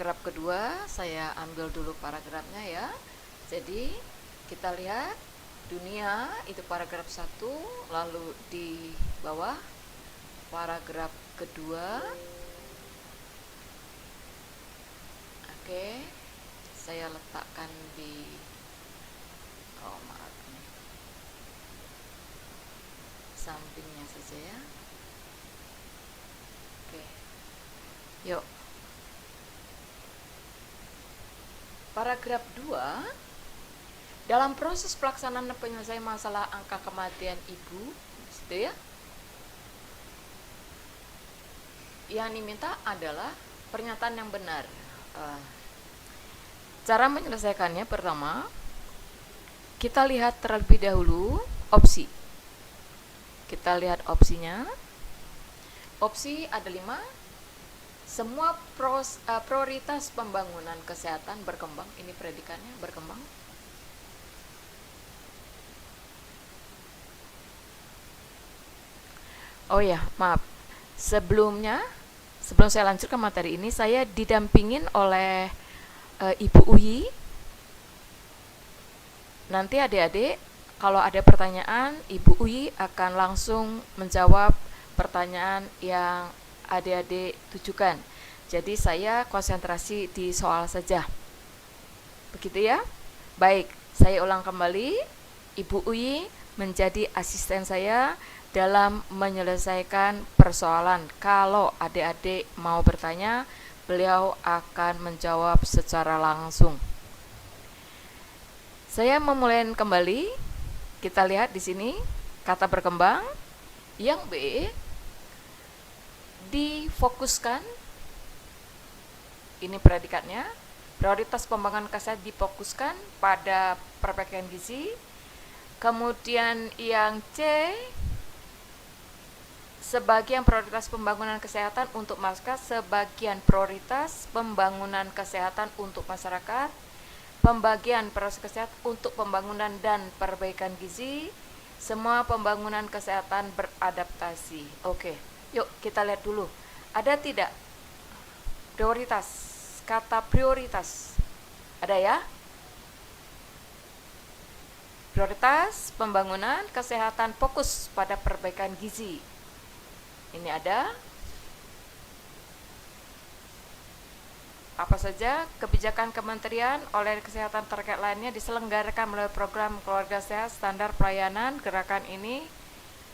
paragraf kedua, saya ambil dulu paragrafnya ya. Jadi kita lihat dunia itu paragraf 1, lalu di bawah paragraf kedua. Oke, saya letakkan di maaf nih, sampingnya saja ya. Oke, yuk. Paragraf 2, dalam proses pelaksanaan penyelesaian masalah angka kematian ibu, gitu ya, yang diminta adalah pernyataan yang benar. Cara menyelesaikannya, pertama, kita lihat terlebih dahulu opsi. Kita lihat opsinya. Opsi ada 5. Semua prioritas pembangunan kesehatan berkembang. Ini predikannya, berkembang. Oh ya, maaf. Sebelum saya lanjutkan materi ini, saya didampingin oleh Ibu Uyi. Nanti adik-adik, kalau ada pertanyaan, Ibu Uyi akan langsung menjawab pertanyaan yang adik-adik tujukan. Jadi saya konsentrasi di soal saja. Begitu ya? Baik, saya ulang kembali. Ibu Uyi menjadi asisten saya dalam menyelesaikan persoalan. Kalau adik-adik mau bertanya, beliau akan menjawab secara langsung. Saya memulai kembali. Kita lihat di sini kata berkembang. Yang B, difokuskan. Ini predikatnya. Prioritas pembangunan kesehatan difokuskan pada perbaikan gizi. Kemudian yang C, sebagian prioritas pembangunan kesehatan untuk masyarakat, sebagian prioritas pembangunan kesehatan untuk masyarakat, pembagian prioritas kesehatan untuk pembangunan dan perbaikan gizi, semua pembangunan kesehatan beradaptasi. Oke, yuk kita lihat dulu. Ada tidak prioritas? Kata prioritas. Ada ya? Prioritas pembangunan kesehatan fokus pada perbaikan gizi. Ini ada. Apa saja kebijakan kementerian oleh kesehatan terkait lainnya diselenggarakan melalui program keluarga sehat standar pelayanan. Gerakan ini,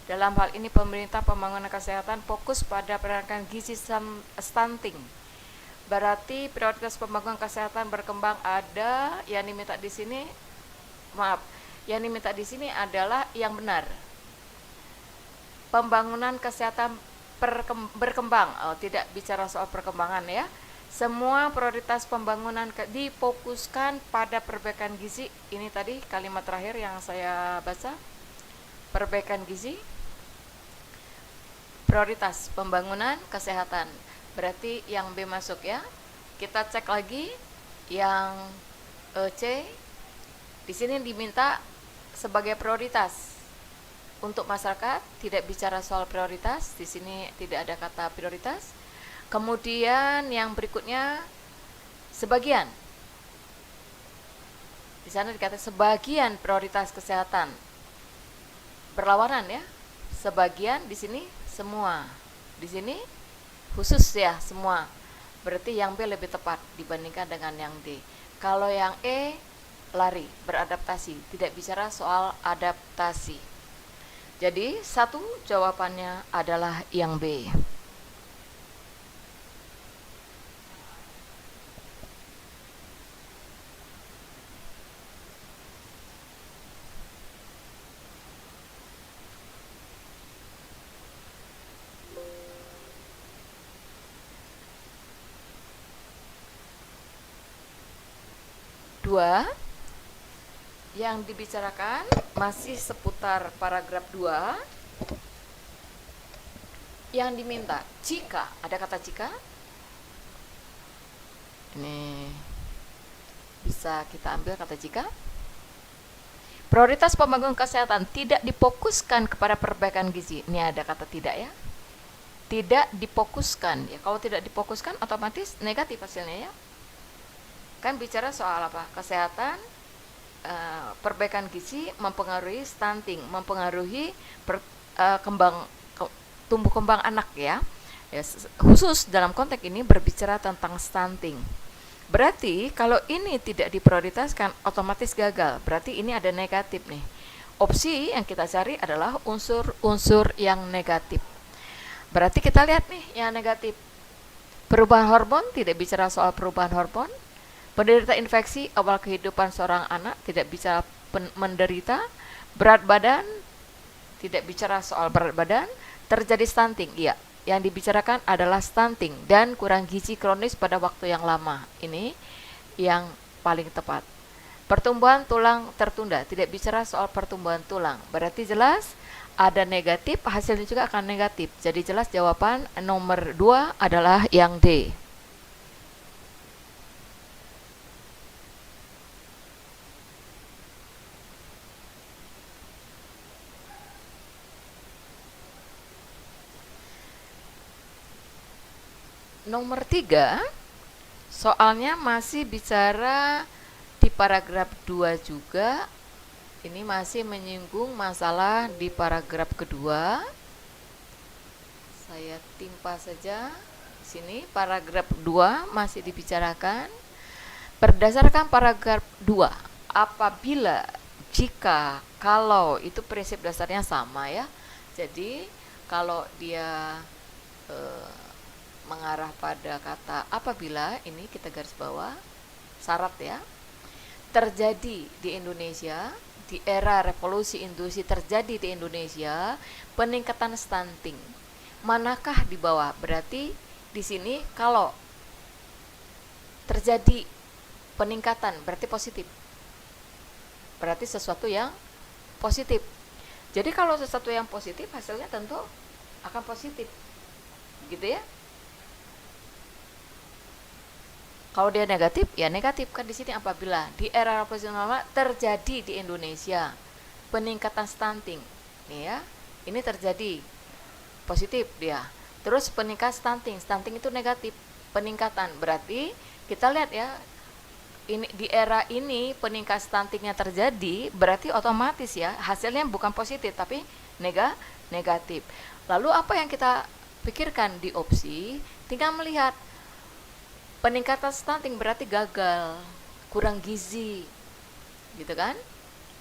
dalam hal ini pemerintah pembangunan kesehatan fokus pada perbaikan gizi stunting. Berarti prioritas pembangunan kesehatan berkembang ada. Yang diminta di sini, yang diminta di sini adalah yang benar. Pembangunan kesehatan berkembang. Tidak bicara soal perkembangan ya. Semua prioritas pembangunan difokuskan pada perbaikan gizi. Ini tadi kalimat terakhir yang saya baca. Perbaikan gizi. Prioritas pembangunan kesehatan. Berarti yang B masuk ya. Kita cek lagi yang C. Di sini diminta sebagai prioritas untuk masyarakat, tidak bicara soal prioritas. Di sini tidak ada kata prioritas. Kemudian yang berikutnya sebagian. Di sana dikatakan sebagian prioritas kesehatan. Berlawanan ya. Sebagian, di sini semua. Di sini khusus ya semua. Berarti yang B lebih tepat dibandingkan dengan yang D. Kalau yang E lari, beradaptasi, tidak bicara soal adaptasi. Jadi satu jawabannya adalah yang B. Dua, yang dibicarakan masih seputar paragraf 2. Yang diminta, jika, ada kata jika. Ini bisa kita ambil kata jika. Prioritas pembangunan kesehatan tidak difokuskan kepada perbaikan gizi. Ini ada kata tidak ya. Tidak difokuskan. Ya, kalau tidak difokuskan otomatis negatif hasilnya ya. Kan bicara soal apa? Kesehatan, perbaikan gizi mempengaruhi stunting, mempengaruhi tumbuh kembang anak ya. Khusus dalam konteks ini berbicara tentang stunting. Berarti kalau ini tidak diprioritaskan otomatis gagal. Berarti ini ada negatif nih. Opsi yang kita cari adalah unsur-unsur yang negatif. Berarti kita lihat nih yang negatif. Perubahan hormon, tidak bicara soal perubahan hormon. Penderita infeksi awal kehidupan seorang anak, tidak bicara menderita. Berat badan, tidak bicara soal berat badan. Terjadi stunting, iya. Yang dibicarakan adalah stunting dan kurang gizi kronis pada waktu yang lama. Ini yang paling tepat. Pertumbuhan tulang tertunda, tidak bicara soal pertumbuhan tulang. Berarti jelas ada negatif, hasilnya juga akan negatif. Jadi jelas jawaban nomor 2 adalah yang D. Nomor 3, soalnya masih bicara di paragraf 2 juga. Ini masih menyinggung masalah di paragraf kedua. Saya timpa saja. Sini paragraf 2 masih dibicarakan. Berdasarkan paragraf 2, apabila, jika, kalau, itu prinsip dasarnya sama ya. Jadi kalau dia mengarah pada kata apabila, ini kita garis bawah syarat ya, terjadi di Indonesia di era revolusi industri, terjadi di Indonesia peningkatan stunting, manakah di bawah? Berarti di sini kalau terjadi peningkatan berarti positif, berarti sesuatu yang positif. Jadi kalau sesuatu yang positif hasilnya tentu akan positif, gitu ya. Kalau dia negatif, ya negatif kan di sini apabila di era revolusi terjadi di Indonesia peningkatan stunting, nih ya, ini terjadi positif dia. Terus peningkatan stunting itu negatif, peningkatan berarti kita lihat ya, ini di era ini peningkatan stuntingnya terjadi, berarti otomatis ya hasilnya bukan positif tapi negatif. Lalu apa yang kita pikirkan di opsi? Tinggal melihat peningkatan stunting berarti gagal, kurang gizi, gitu kan?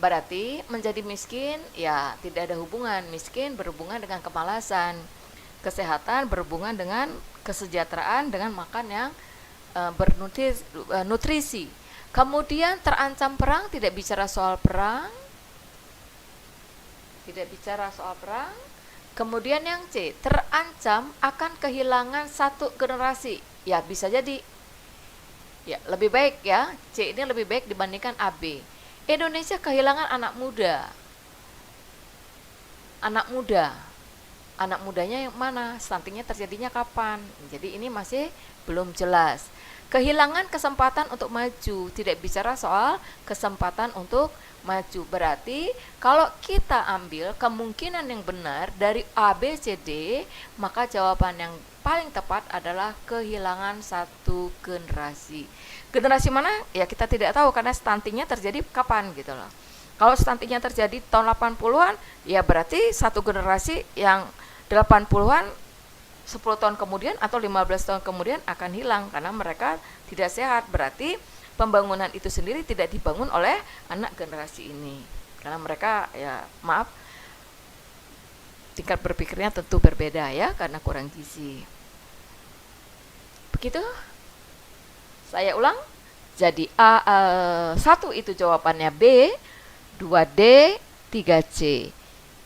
Berarti menjadi miskin, ya tidak ada hubungan. Miskin berhubungan dengan kemalasan, kesehatan berhubungan dengan kesejahteraan, dengan makan yang bernutrisi. Kemudian terancam perang, tidak bicara soal perang, tidak bicara soal perang. Kemudian yang C, terancam akan kehilangan satu generasi. Ya bisa jadi, ya lebih baik ya, C ini lebih baik dibandingkan AB. Indonesia kehilangan anak muda. Anak mudanya yang mana? Stuntingnya terjadinya kapan? Jadi ini masih belum jelas. Kehilangan kesempatan untuk maju, tidak bicara soal kesempatan untuk maju. Berarti kalau kita ambil kemungkinan yang benar dari A, B, C, D, maka jawaban yang paling tepat adalah kehilangan satu generasi. Generasi mana? Ya kita tidak tahu karena stuntingnya terjadi kapan gitu loh. Kalau stuntingnya terjadi tahun 80-an, ya berarti satu generasi yang 80-an 10 tahun kemudian atau 15 tahun kemudian akan hilang karena mereka tidak sehat. Berarti pembangunan itu sendiri tidak dibangun oleh anak generasi ini. Karena mereka ya maaf, tingkat berpikirnya tentu berbeda ya karena kurang gizi. Begitu. Saya ulang. Jadi A 1 itu jawabannya B, 2D, 3C.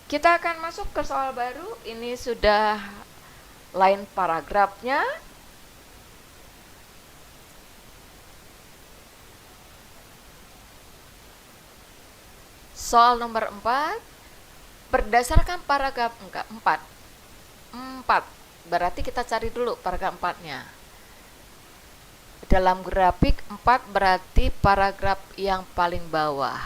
Kita akan masuk ke soal baru. Ini sudah lain paragrafnya. Soal nomor 4. Berdasarkan paragraf 4. Berarti kita cari dulu paragraf 4-nya. Dalam grafik 4 berarti paragraf yang paling bawah.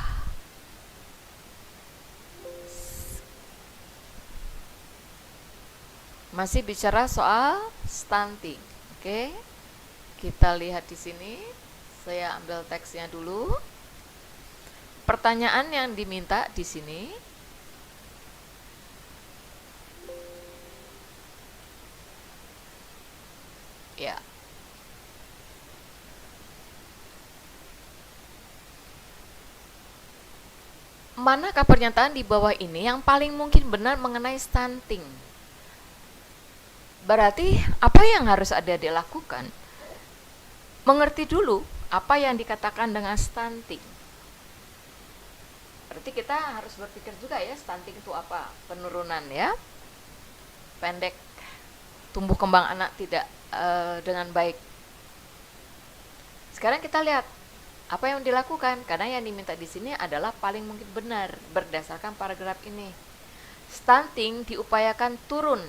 Masih bicara soal stunting. Oke. Kita lihat di sini. Saya ambil teksnya dulu. Pertanyaan yang diminta di sini, ya. Manakah pernyataan di bawah ini yang paling mungkin benar mengenai stunting? Berarti apa yang harus adik-adik lakukan? Mengerti dulu apa yang dikatakan dengan stunting. Berarti kita harus berpikir juga ya, stunting itu apa? Penurunan ya, pendek, tumbuh kembang anak tidak dengan baik. Sekarang kita lihat apa yang dilakukan, karena yang diminta di sini adalah paling mungkin benar berdasarkan paragraf ini. Stunting diupayakan turun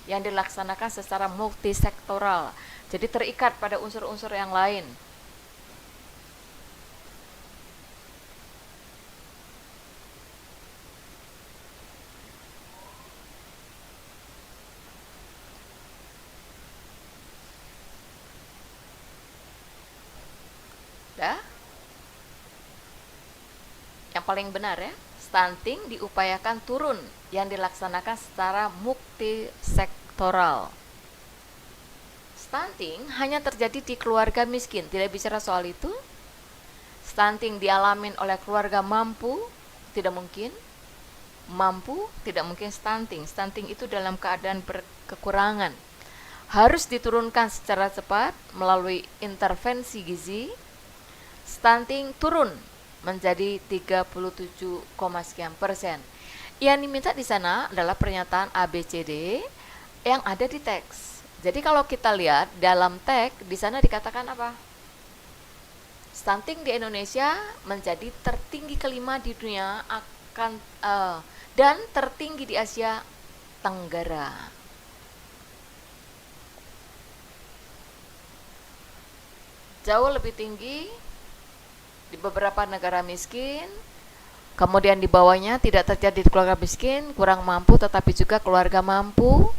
yang dilaksanakan secara multisektoral, jadi terikat pada unsur-unsur yang lain. Dah? Yang paling benar ya, stunting diupayakan turun yang dilaksanakan secara multisektoral. Stunting hanya terjadi di keluarga miskin, tidak bicara soal itu. Stunting dialamin oleh keluarga mampu, tidak mungkin. Mampu, tidak mungkin stunting. Stunting itu dalam keadaan berkekurangan. Harus diturunkan secara cepat melalui intervensi gizi. Stunting turun menjadi 37,sekian%. Yang diminta di sana adalah pernyataan ABCD yang ada di teks. Jadi kalau kita lihat dalam teks di sana dikatakan apa? Stunting di Indonesia menjadi tertinggi kelima di dunia akan dan tertinggi di Asia Tenggara. Jauh lebih tinggi di beberapa negara miskin, kemudian di bawahnya tidak terjadi di keluarga miskin, kurang mampu, tetapi juga keluarga mampu.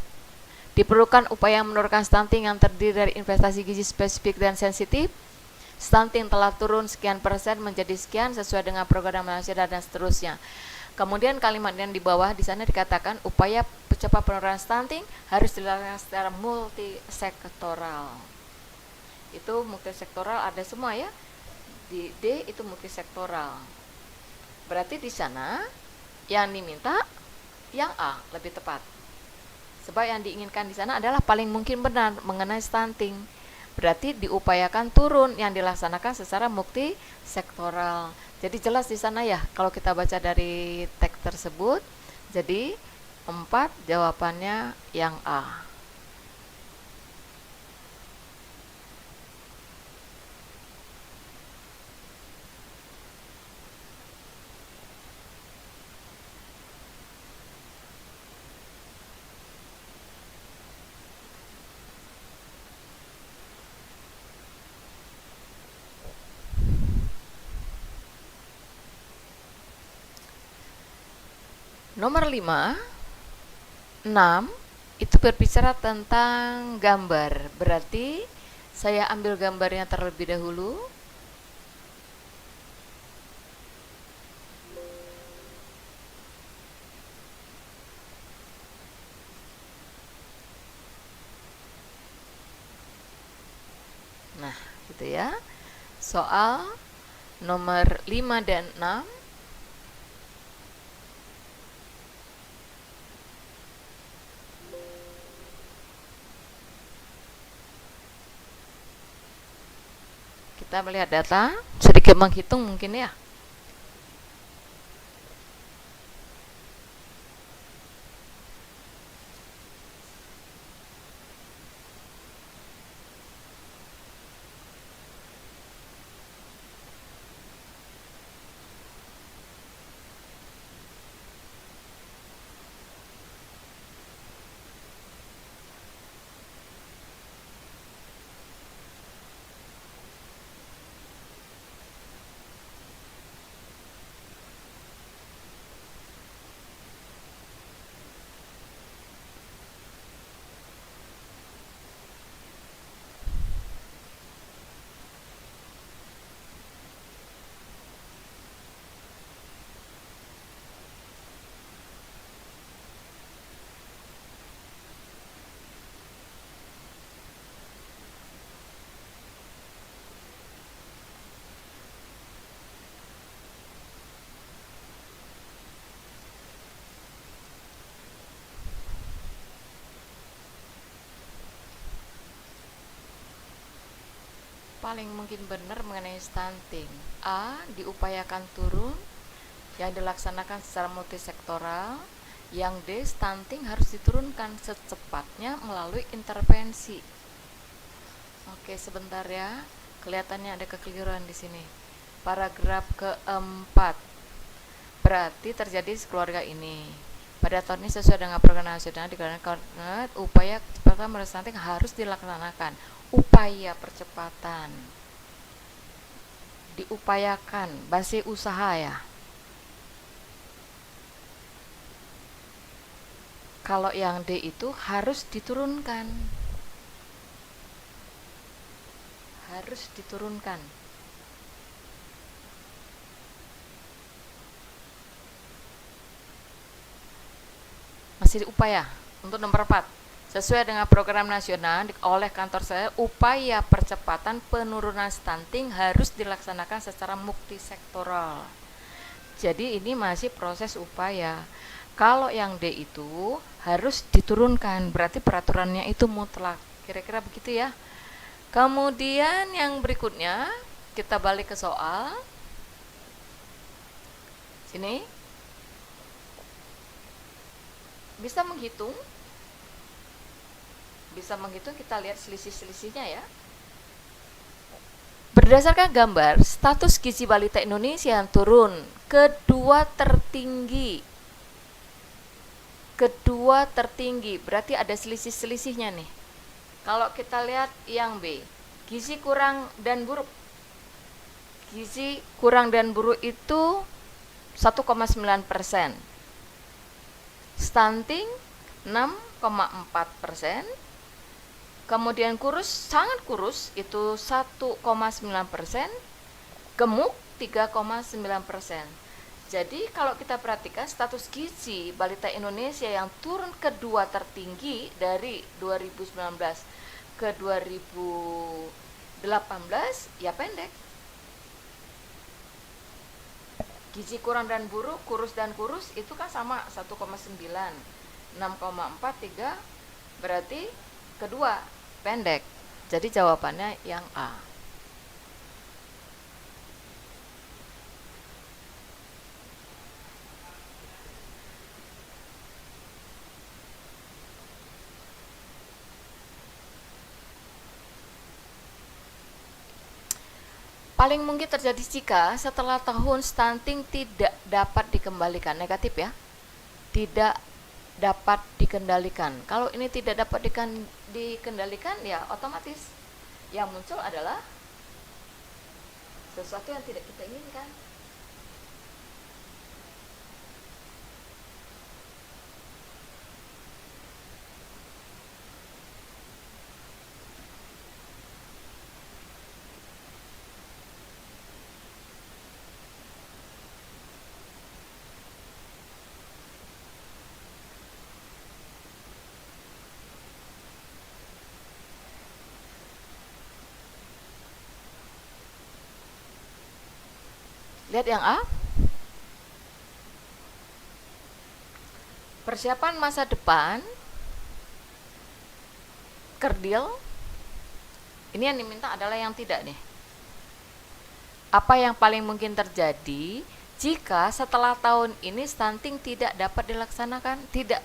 Diperlukan upaya menurunkan stunting yang terdiri dari investasi gizi spesifik dan sensitif. Stunting telah turun sekian persen menjadi sekian sesuai dengan program nasional dan seterusnya. Kemudian kalimat yang di bawah di sana dikatakan upaya percepat penurunan stunting harus dilakukan secara multisektoral. Itu multisektoral ada semua ya. Di D itu multisektoral. Berarti di sana yang diminta yang A lebih tepat. Sebab yang diinginkan di sana adalah paling mungkin benar mengenai stunting. Berarti diupayakan turun yang dilaksanakan secara multisektoral. Jadi jelas di sana ya kalau kita baca dari teks tersebut. Jadi 4 jawabannya yang A. Nomor 5, 6 itu berbicara tentang gambar. Berarti saya ambil gambarnya terlebih dahulu. Nah, gitu ya. Soal nomor 5 dan 6. Kita melihat data, sedikit menghitung mungkin ya. paling mungkin benar mengenai stunting? A. Diupayakan turun, yang dilaksanakan secara multisektoral. Yang D. Stunting harus diturunkan secepatnya melalui intervensi. Oke, sebentar ya. Kelihatannya ada kekeliruan di sini. Paragraf keempat. Berarti terjadi keluarga ini. Pada tahun ini sesuai dengan program nasional dikarenakan upaya percepatan stunting harus dilaksanakan. Upaya percepatan diupayakan, masih usaha ya. Kalau yang D itu harus diturunkan. Harus diturunkan. Masih diupaya. Untuk nomor 4. Sesuai dengan program nasional oleh kantor saya, upaya percepatan penurunan stunting harus dilaksanakan secara multisektoral. Jadi ini masih proses upaya. Kalau yang D itu harus diturunkan, berarti peraturannya itu mutlak. Kira-kira begitu ya. Kemudian yang berikutnya, kita balik ke soal. Sini. Bisa menghitung, kita lihat selisih-selisihnya ya. Berdasarkan gambar, status gizi balita Indonesia yang turun kedua tertinggi, berarti ada selisih-selisihnya nih. Kalau kita lihat yang B, gizi kurang dan buruk. Gizi kurang dan buruk itu 1,9%. Stunting 6,4%. Kemudian kurus, sangat kurus itu 1,9%, gemuk 3,9%. Jadi kalau kita perhatikan status gizi balita Indonesia yang turun kedua tertinggi dari 2019 ke 2018 ya pendek. Gizi kurang dan buruk, kurus dan kurus itu kan sama 1,9, 6,4, 3, berarti kedua pendek. Jadi jawabannya yang A. Paling mungkin terjadi jika setelah tahun stunting tidak dapat dikembalikan. Negatif ya. Tidak dapat dikendalikan. Kalau ini tidak dapat dikendalikan ya otomatis yang muncul adalah sesuatu yang tidak kita inginkan. Lihat yang A. Persiapan masa depan, kerdil. Ini yang diminta adalah yang tidak nih. Apa yang paling mungkin terjadi jika setelah tahun ini stunting tidak dapat dilaksanakan, tidak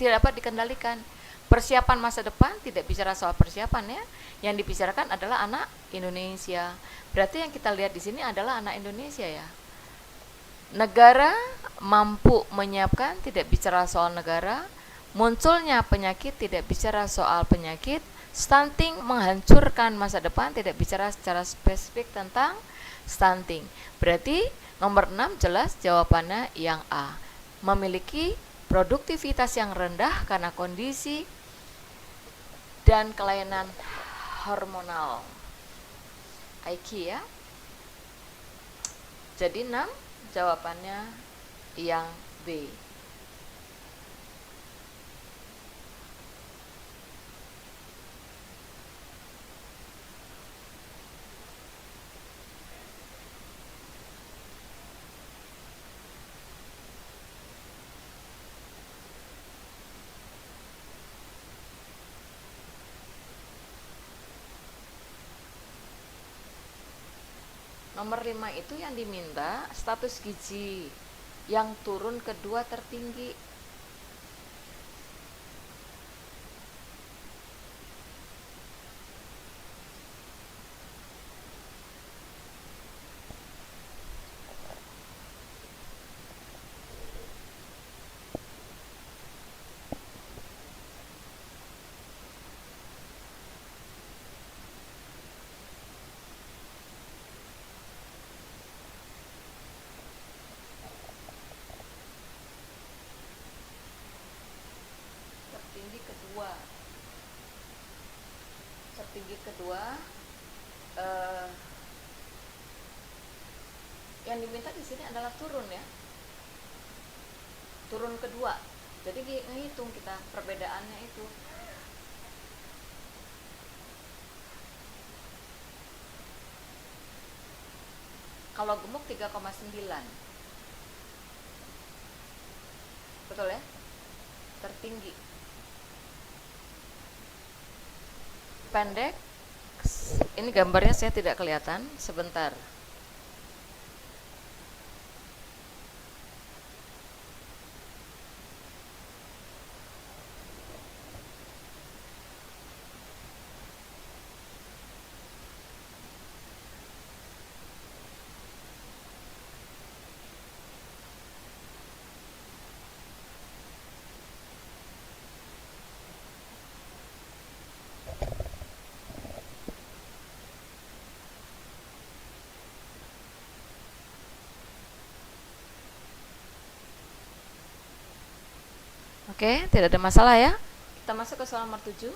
dapat dikendalikan? Persiapan masa depan tidak bicara soal persiapan ya. Yang dibicarakan adalah anak Indonesia. Berarti yang kita lihat di sini adalah anak Indonesia ya. Negara mampu menyiapkan, tidak bicara soal negara. Munculnya penyakit, tidak bicara soal penyakit. Stunting menghancurkan masa depan, tidak bicara secara spesifik tentang stunting. Berarti nomor 6 jelas jawabannya yang A. Memiliki produktivitas yang rendah karena kondisi dan kelainan hormonal. IQ ya. Jadi 6 jawabannya yang B. Nomor 5 itu yang diminta status gizi yang turun kedua tertinggi. Tertinggi kedua yang diminta di sini adalah turun ya, turun kedua. Jadi ngitung kita perbedaannya itu. Kalau gemuk 3,9. Betul ya? Tertinggi. Pendek. Ini gambarnya saya tidak kelihatan. Sebentar. Oke, tidak ada masalah ya. Kita masuk ke soal nomor 7.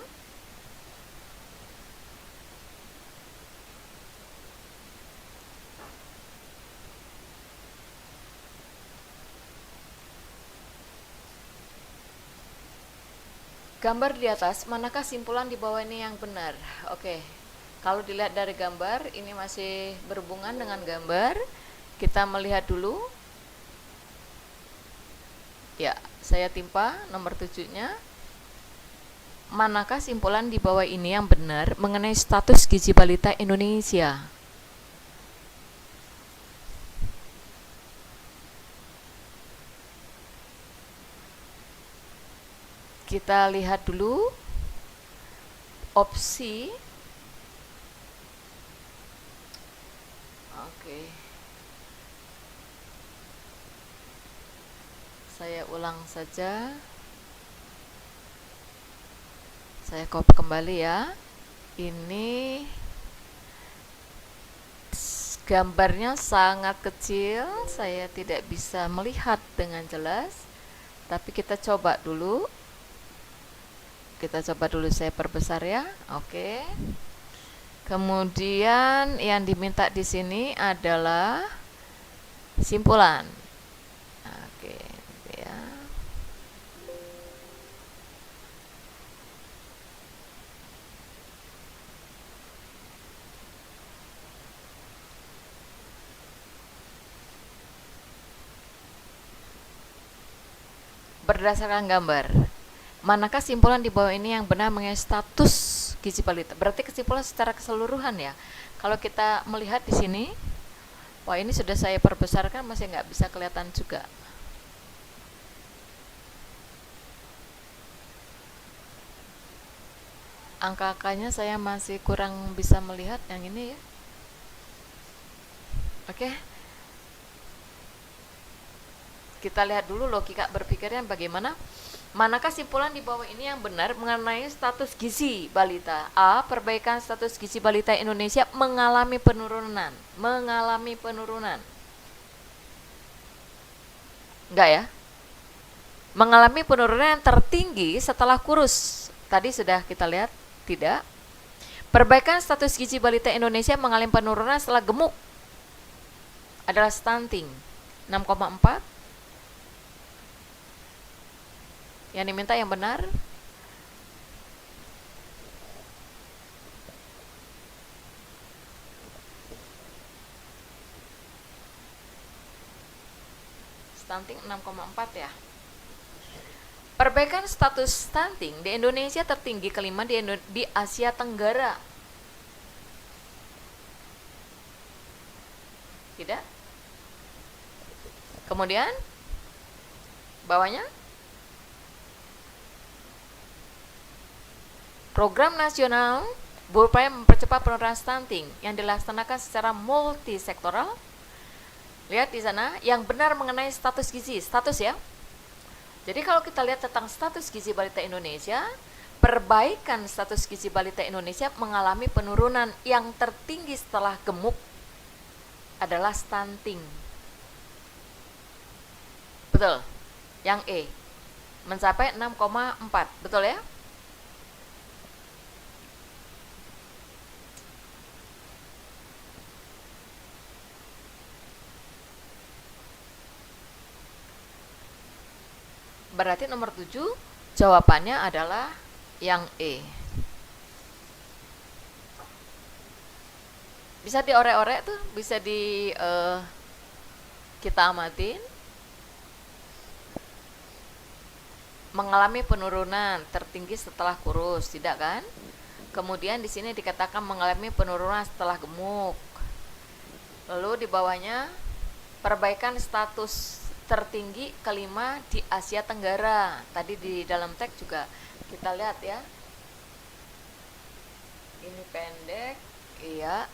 Gambar di atas, manakah simpulan di bawah ini yang benar? Oke, kalau dilihat dari gambar, ini masih berhubungan dengan gambar. Kita melihat dulu. Ya, saya timpa nomor 7-nya. Manakah simpulan di bawah ini yang benar mengenai status gizi balita Indonesia? Kita lihat dulu opsi. Oke. Saya ulang saja. Saya copy kembali ya. Ini gambarnya sangat kecil, saya tidak bisa melihat dengan jelas. Tapi kita coba dulu. Saya perbesar ya. Oke. Kemudian yang diminta di sini adalah simpulan. Oke, ya. Berdasarkan gambar, manakah simpulan di bawah ini yang benar mengenai status gizi balita? Berarti kesimpulan secara keseluruhan ya. Kalau kita melihat di sini, wah ini sudah saya perbesarkan masih nggak bisa kelihatan juga. Angka-angkanya saya masih kurang bisa melihat yang ini ya. Oke. Kita lihat dulu logika berpikirnya bagaimana. Manakah simpulan di bawah ini yang benar mengenai status gizi balita? A. Perbaikan status gizi balita Indonesia mengalami penurunan. Enggak ya? Mengalami penurunan yang tertinggi setelah kurus. Tadi sudah kita lihat, tidak. Perbaikan status gizi balita Indonesia mengalami penurunan setelah gemuk. Adalah stunting. 6,4. Yang diminta yang benar. Stunting 6,4 ya. Perbaikan status stunting di Indonesia tertinggi kelima di Asia Tenggara. Tidak? Kemudian bawahnya program nasional berupaya mempercepat penurunan stunting yang dilaksanakan secara multisektoral. Lihat di sana yang benar mengenai status gizi, status ya. Jadi kalau kita lihat tentang status gizi balita Indonesia, perbaikan status gizi balita Indonesia mengalami penurunan yang tertinggi setelah gemuk adalah stunting. Betul. Yang E mencapai 6,4, betul ya? Berarti nomor 7 jawabannya adalah yang E. Bisa diorek-orek tuh, bisa kita amatin. Mengalami penurunan tertinggi setelah kurus, tidak kan? Kemudian di sini dikatakan mengalami penurunan setelah gemuk. Lalu di bawahnya perbaikan status tertinggi kelima di Asia Tenggara. Tadi di dalam teks juga kita lihat ya. Ini pendek, iya.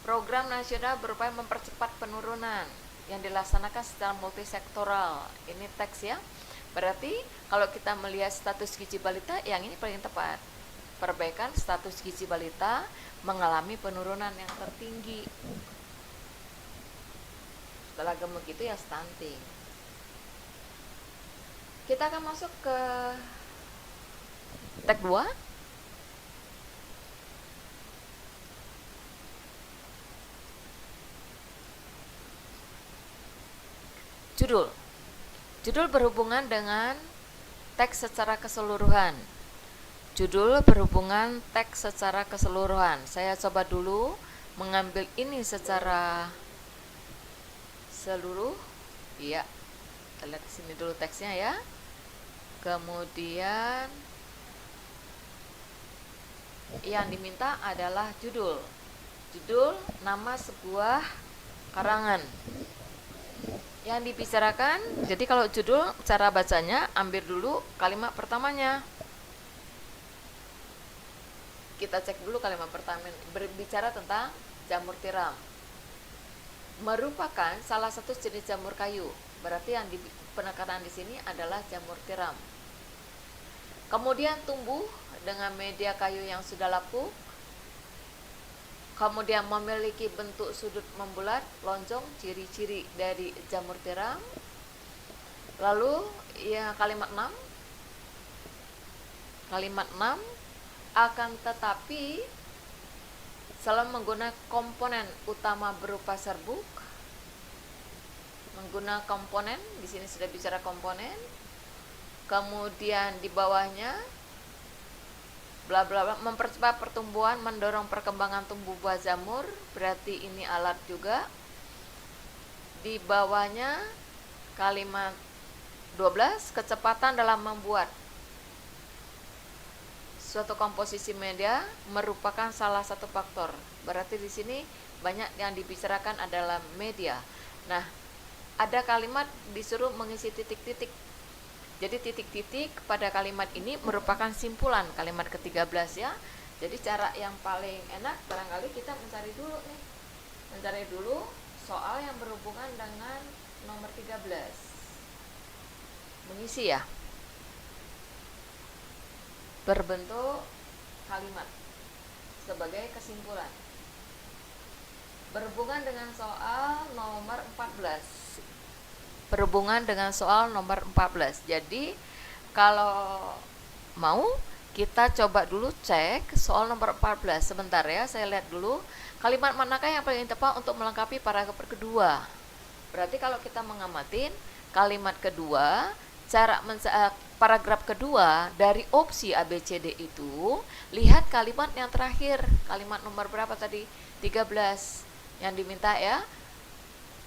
Program nasional berupaya mempercepat penurunan yang dilaksanakan secara multisektoral. Ini teks ya. Berarti kalau kita melihat status gizi balita, yang ini paling tepat. Perbaikan status gizi balita mengalami penurunan yang tertinggi. Setelah gemuk itu ya stunting. Kita akan masuk ke teks 2. Judul berhubungan dengan teks secara keseluruhan. Judul berhubungan teks secara keseluruhan. Saya coba dulu mengambil ini secara seluruh. Iya. Kita lihat sini dulu teksnya ya. Kemudian yang diminta adalah judul. Judul nama sebuah karangan. Yang dibicarakan, jadi kalau judul cara bacanya ambil dulu kalimat pertamanya. Kita cek dulu kalimat pertama, berbicara tentang jamur tiram. Merupakan salah satu jenis jamur kayu. Berarti yang penekanan di sini adalah jamur tiram. Kemudian tumbuh dengan media kayu yang sudah lapuk. Kemudian memiliki bentuk sudut membulat, lonjong, ciri-ciri dari jamur tiram. Lalu ya kalimat 6. Kalimat 6, akan tetapi selalu menggunakan komponen utama berupa serbuk. Menggunakan komponen, di sini sudah bicara komponen. Kemudian di bawahnya bla bla bla, mempercepat pertumbuhan, mendorong perkembangan tumbuh buah jamur, berarti ini alat juga. Di bawahnya kalimat 12, kecepatan dalam membuat suatu komposisi media merupakan salah satu faktor. Berarti di sini banyak yang dibicarakan adalah media. Nah, ada kalimat disuruh mengisi titik-titik. Jadi titik-titik pada kalimat ini merupakan simpulan kalimat ke-13 ya. Jadi cara yang paling enak barangkali kita mencari dulu nih. Mencari dulu soal yang berhubungan dengan nomor 13. Mengisi ya. Berbentuk kalimat sebagai kesimpulan. Berhubungan dengan soal nomor 14. Berhubungan dengan soal nomor 14. Jadi kalau mau kita coba dulu cek soal nomor 14. Sebentar ya, saya lihat dulu kalimat manakah yang paling tepat untuk melengkapi paragraf kedua. Berarti kalau kita mengamatin kalimat kedua, paragraf kedua dari opsi ABCD itu, lihat kalimat yang terakhir, kalimat nomor berapa tadi? 13 yang diminta ya.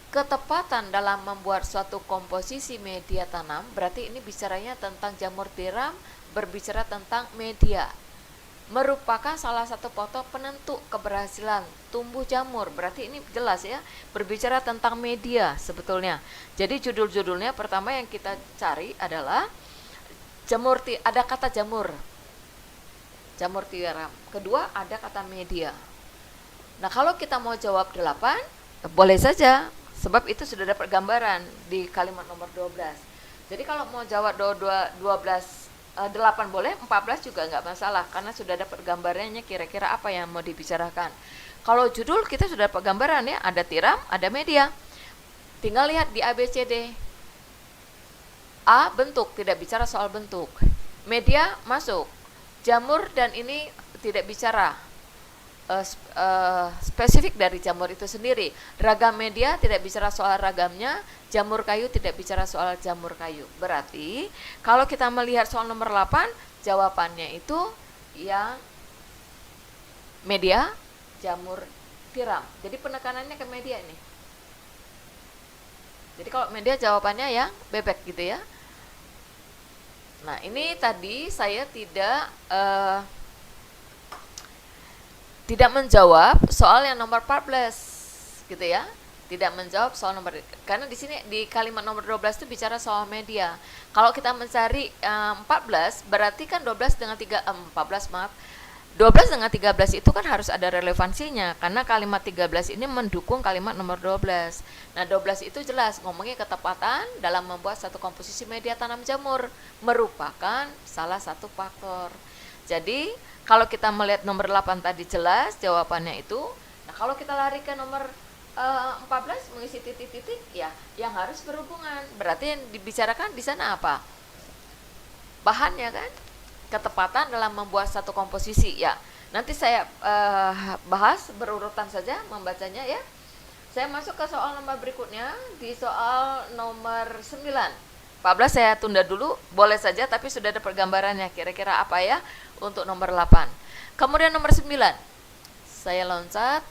Ketepatan dalam membuat suatu komposisi media tanam, berarti ini bicaranya tentang jamur tiram, berbicara tentang media. merupakan salah satu faktor penentu keberhasilan tumbuh jamur. Berarti ini jelas ya, berbicara tentang media sebetulnya. Jadi judul-judulnya pertama yang kita cari adalah ada kata jamur, jamur tiram. Kedua ada kata media. Nah kalau kita mau jawab 8, boleh saja, sebab itu sudah dapat gambaran di kalimat nomor 12. Jadi kalau mau jawab 12, 8 boleh, 14 juga nggak masalah, karena sudah dapat gambarannya kira-kira apa yang mau dibicarakan. Kalau judul kita sudah dapat gambaran ya, ada tiram, ada media. Tinggal lihat di ABCD. A, bentuk, tidak bicara soal bentuk. Media masuk. Jamur dan ini tidak bicara spesifik dari jamur itu sendiri. Ragam media tidak bicara soal ragamnya. Jamur kayu tidak bicara soal jamur kayu. Berarti kalau kita melihat soal nomor 8, jawabannya itu yang media, jamur, tiram. Jadi penekanannya ke media ini. Jadi kalau media jawabannya yang bebek gitu ya. Nah ini tadi saya tidak menjawab soal yang nomor 14 gitu ya. Tidak menjawab soal nomor, karena di sini di kalimat nomor 12 itu bicara soal media. Kalau kita mencari 14 berarti kan 12 dengan 14 maaf. 12 dengan 13 itu kan harus ada relevansinya, karena kalimat 13 ini mendukung kalimat nomor 12. Nah 12 itu jelas ngomongnya ketepatan dalam membuat satu komposisi media tanam jamur, merupakan salah satu faktor. Jadi kalau kita melihat nomor 8 tadi jelas jawabannya itu. Nah kalau kita lari ke nomor 14 mengisi titik-titik ya yang harus berhubungan. Berarti yang dibicarakan di sana apa? Bahannya kan? Ketepatan dalam membuat satu komposisi ya. Nanti saya bahas berurutan saja membacanya ya. Saya masuk ke soal nomor berikutnya, di soal nomor 9. 14 saya tunda dulu, boleh saja, tapi sudah ada pergambarannya kira-kira apa ya untuk nomor 8. Kemudian nomor 9. Saya loncat.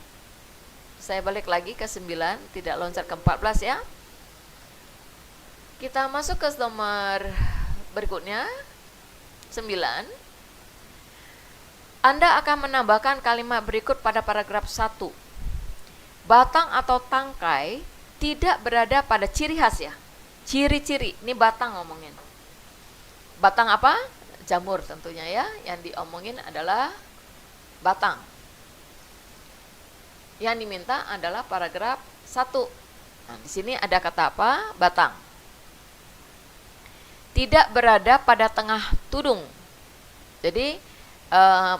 Saya balik lagi ke 9, tidak loncat ke 14 ya. Kita masuk ke nomor berikutnya. 9. Anda akan menambahkan kalimat berikut pada paragraf 1. Batang atau tangkai tidak berada pada ciri khas ya. Ciri-ciri, ini batang ngomongin. Batang apa? Jamur tentunya ya. Yang diomongin adalah batang. Yang diminta adalah paragraf 1. Nah, di sini ada kata apa? Batang. Tidak berada pada tengah tudung. Jadi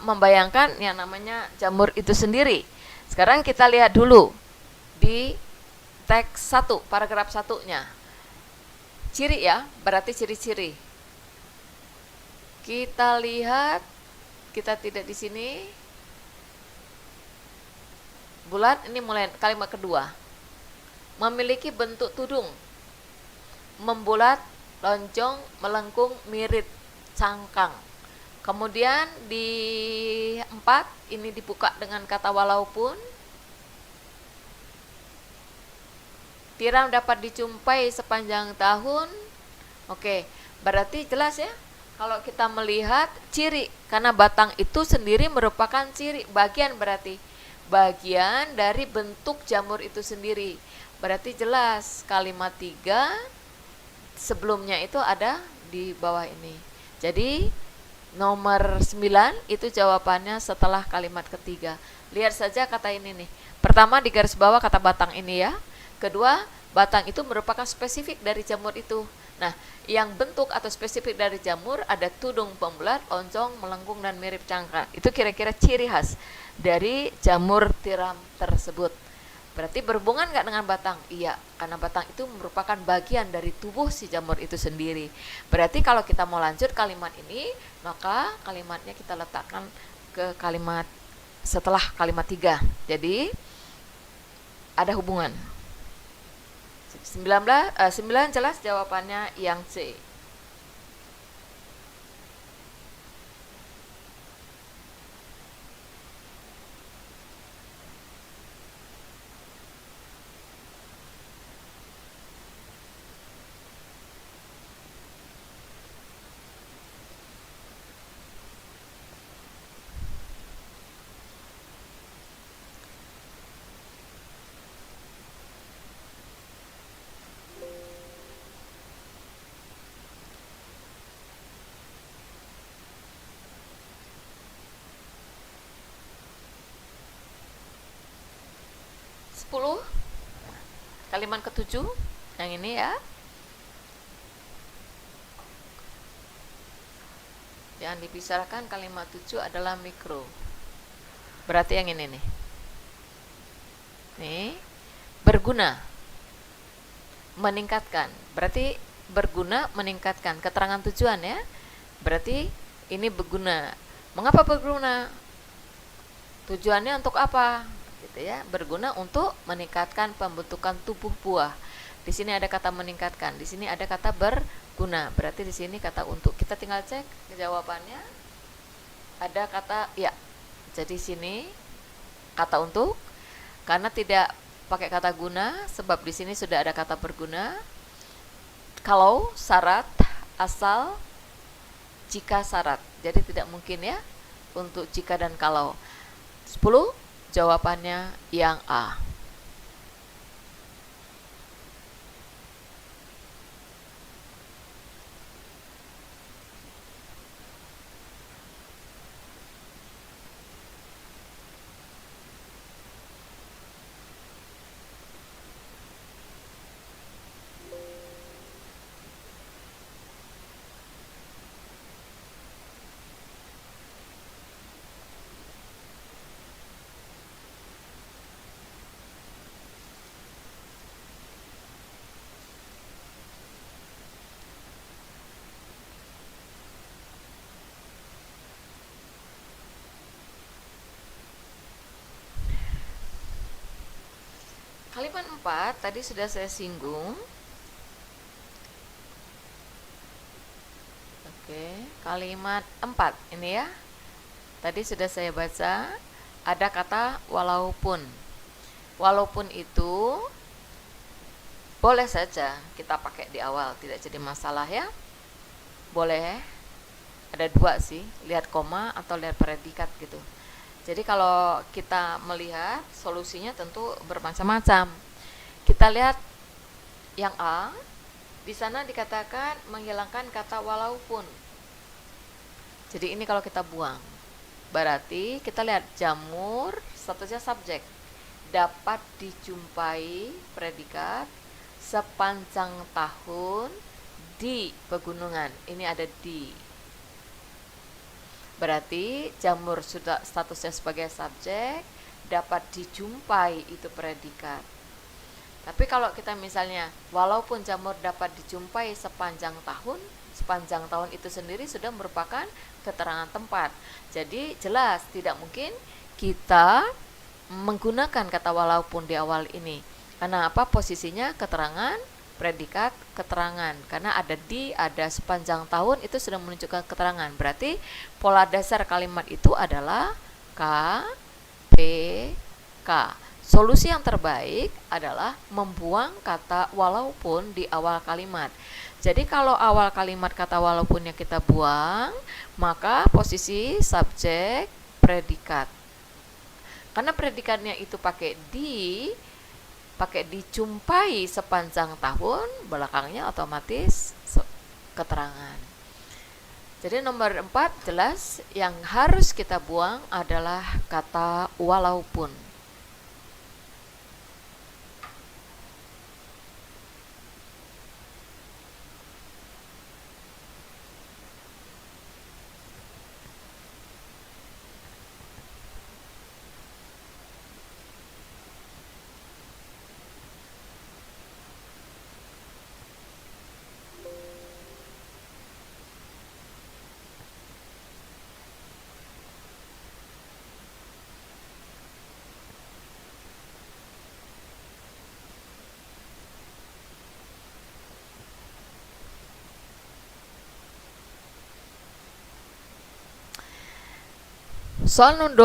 membayangkan yang namanya jamur itu sendiri. Sekarang kita lihat dulu di teks 1, paragraf 1-nya. Ciri ya, berarti ciri-ciri. Kita lihat, kita tidak di sini. Bulat, ini mulai kalimat kedua. Memiliki bentuk tudung. Membulat, lonjong, melengkung, mirip cangkang. Kemudian di 4 ini dibuka dengan kata walaupun. Tiram dapat dijumpai sepanjang tahun. Oke, berarti jelas ya. Kalau kita melihat ciri, karena batang itu sendiri merupakan ciri, bagian berarti bagian dari bentuk jamur itu sendiri. Berarti jelas kalimat 3 sebelumnya itu ada di bawah ini. Jadi nomor 9 itu jawabannya setelah kalimat ketiga. Lihat saja kata ini nih. Pertama di garis bawah kata batang ini ya. Kedua, batang itu merupakan spesifik dari jamur itu. Nah, yang bentuk atau spesifik dari jamur ada tudung pembulat, lonjong, melengkung, dan mirip cangkang. Itu kira-kira ciri khas dari jamur tiram tersebut. Berarti berhubungan nggak dengan batang? Iya, karena batang itu merupakan bagian dari tubuh si jamur itu sendiri. Berarti kalau kita mau lanjut kalimat ini, maka kalimatnya kita letakkan ke kalimat setelah kalimat 3. Jadi ada hubungan. 9 jelas jawabannya yang C. 10, kalimat ke-7 yang ini ya. Yang dibicarakan kalimat 7 adalah mikro. Berarti yang ini nih. Nih, berguna, meningkatkan. Berarti berguna, meningkatkan. Keterangan tujuan ya. Berarti ini berguna. Mengapa berguna? Tujuannya untuk apa? Gitu ya. Berguna untuk meningkatkan pembentukan tubuh buah. Di sini ada kata meningkatkan, di sini ada kata berguna. Berarti di sini kata untuk. Kita tinggal cek jawabannya. Ada kata ya. Jadi sini kata untuk, karena tidak pakai kata guna, sebab di sini sudah ada kata berguna. Kalau syarat, asal, jika syarat. Jadi tidak mungkin ya untuk jika dan kalau. 10, jawabannya yang A. Kalimat 4 tadi sudah saya singgung. Oke, kalimat 4 ini ya. Tadi sudah saya baca, ada kata walaupun. Walaupun itu boleh saja kita pakai di awal, tidak jadi masalah ya. Boleh. Ada dua sih, lihat koma atau lihat predikat gitu. Jadi kalau kita melihat solusinya tentu bermacam-macam. Kita lihat yang A, di sana dikatakan menghilangkan kata walaupun. Jadi ini kalau kita buang, berarti kita lihat jamur, statusnya subjek, dapat dijumpai predikat sepanjang tahun di pegunungan. Ini ada di. Berarti jamur sudah statusnya sebagai subjek, dapat dijumpai itu predikat. Tapi kalau kita misalnya walaupun jamur dapat dijumpai sepanjang tahun itu sendiri sudah merupakan keterangan tempat. Jadi jelas tidak mungkin kita menggunakan kata walaupun di awal ini. Karena apa? Posisinya keterangan, predikat, keterangan. Karena ada di, ada sepanjang tahun, itu sudah menunjukkan keterangan. Berarti pola dasar kalimat itu adalah K, P, K. Solusi yang terbaik adalah membuang kata walaupun di awal kalimat. Jadi kalau awal kalimat kata walaupunnya kita buang, maka posisi subjek, predikat. Karena predikatnya itu pakai dijumpai sepanjang tahun, belakangnya otomatis keterangan. Jadi nomor 4 jelas yang harus kita buang adalah kata walaupun. Soal 12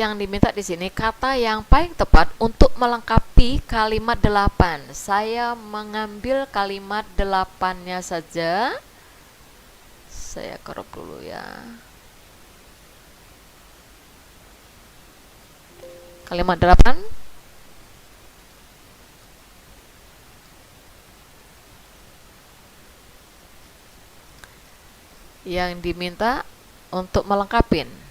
yang diminta di sini kata yang paling tepat untuk melengkapi kalimat 8. Saya mengambil kalimat 8-nya saja. Saya crop dulu ya. Kalimat 8. Yang diminta untuk melengkapi.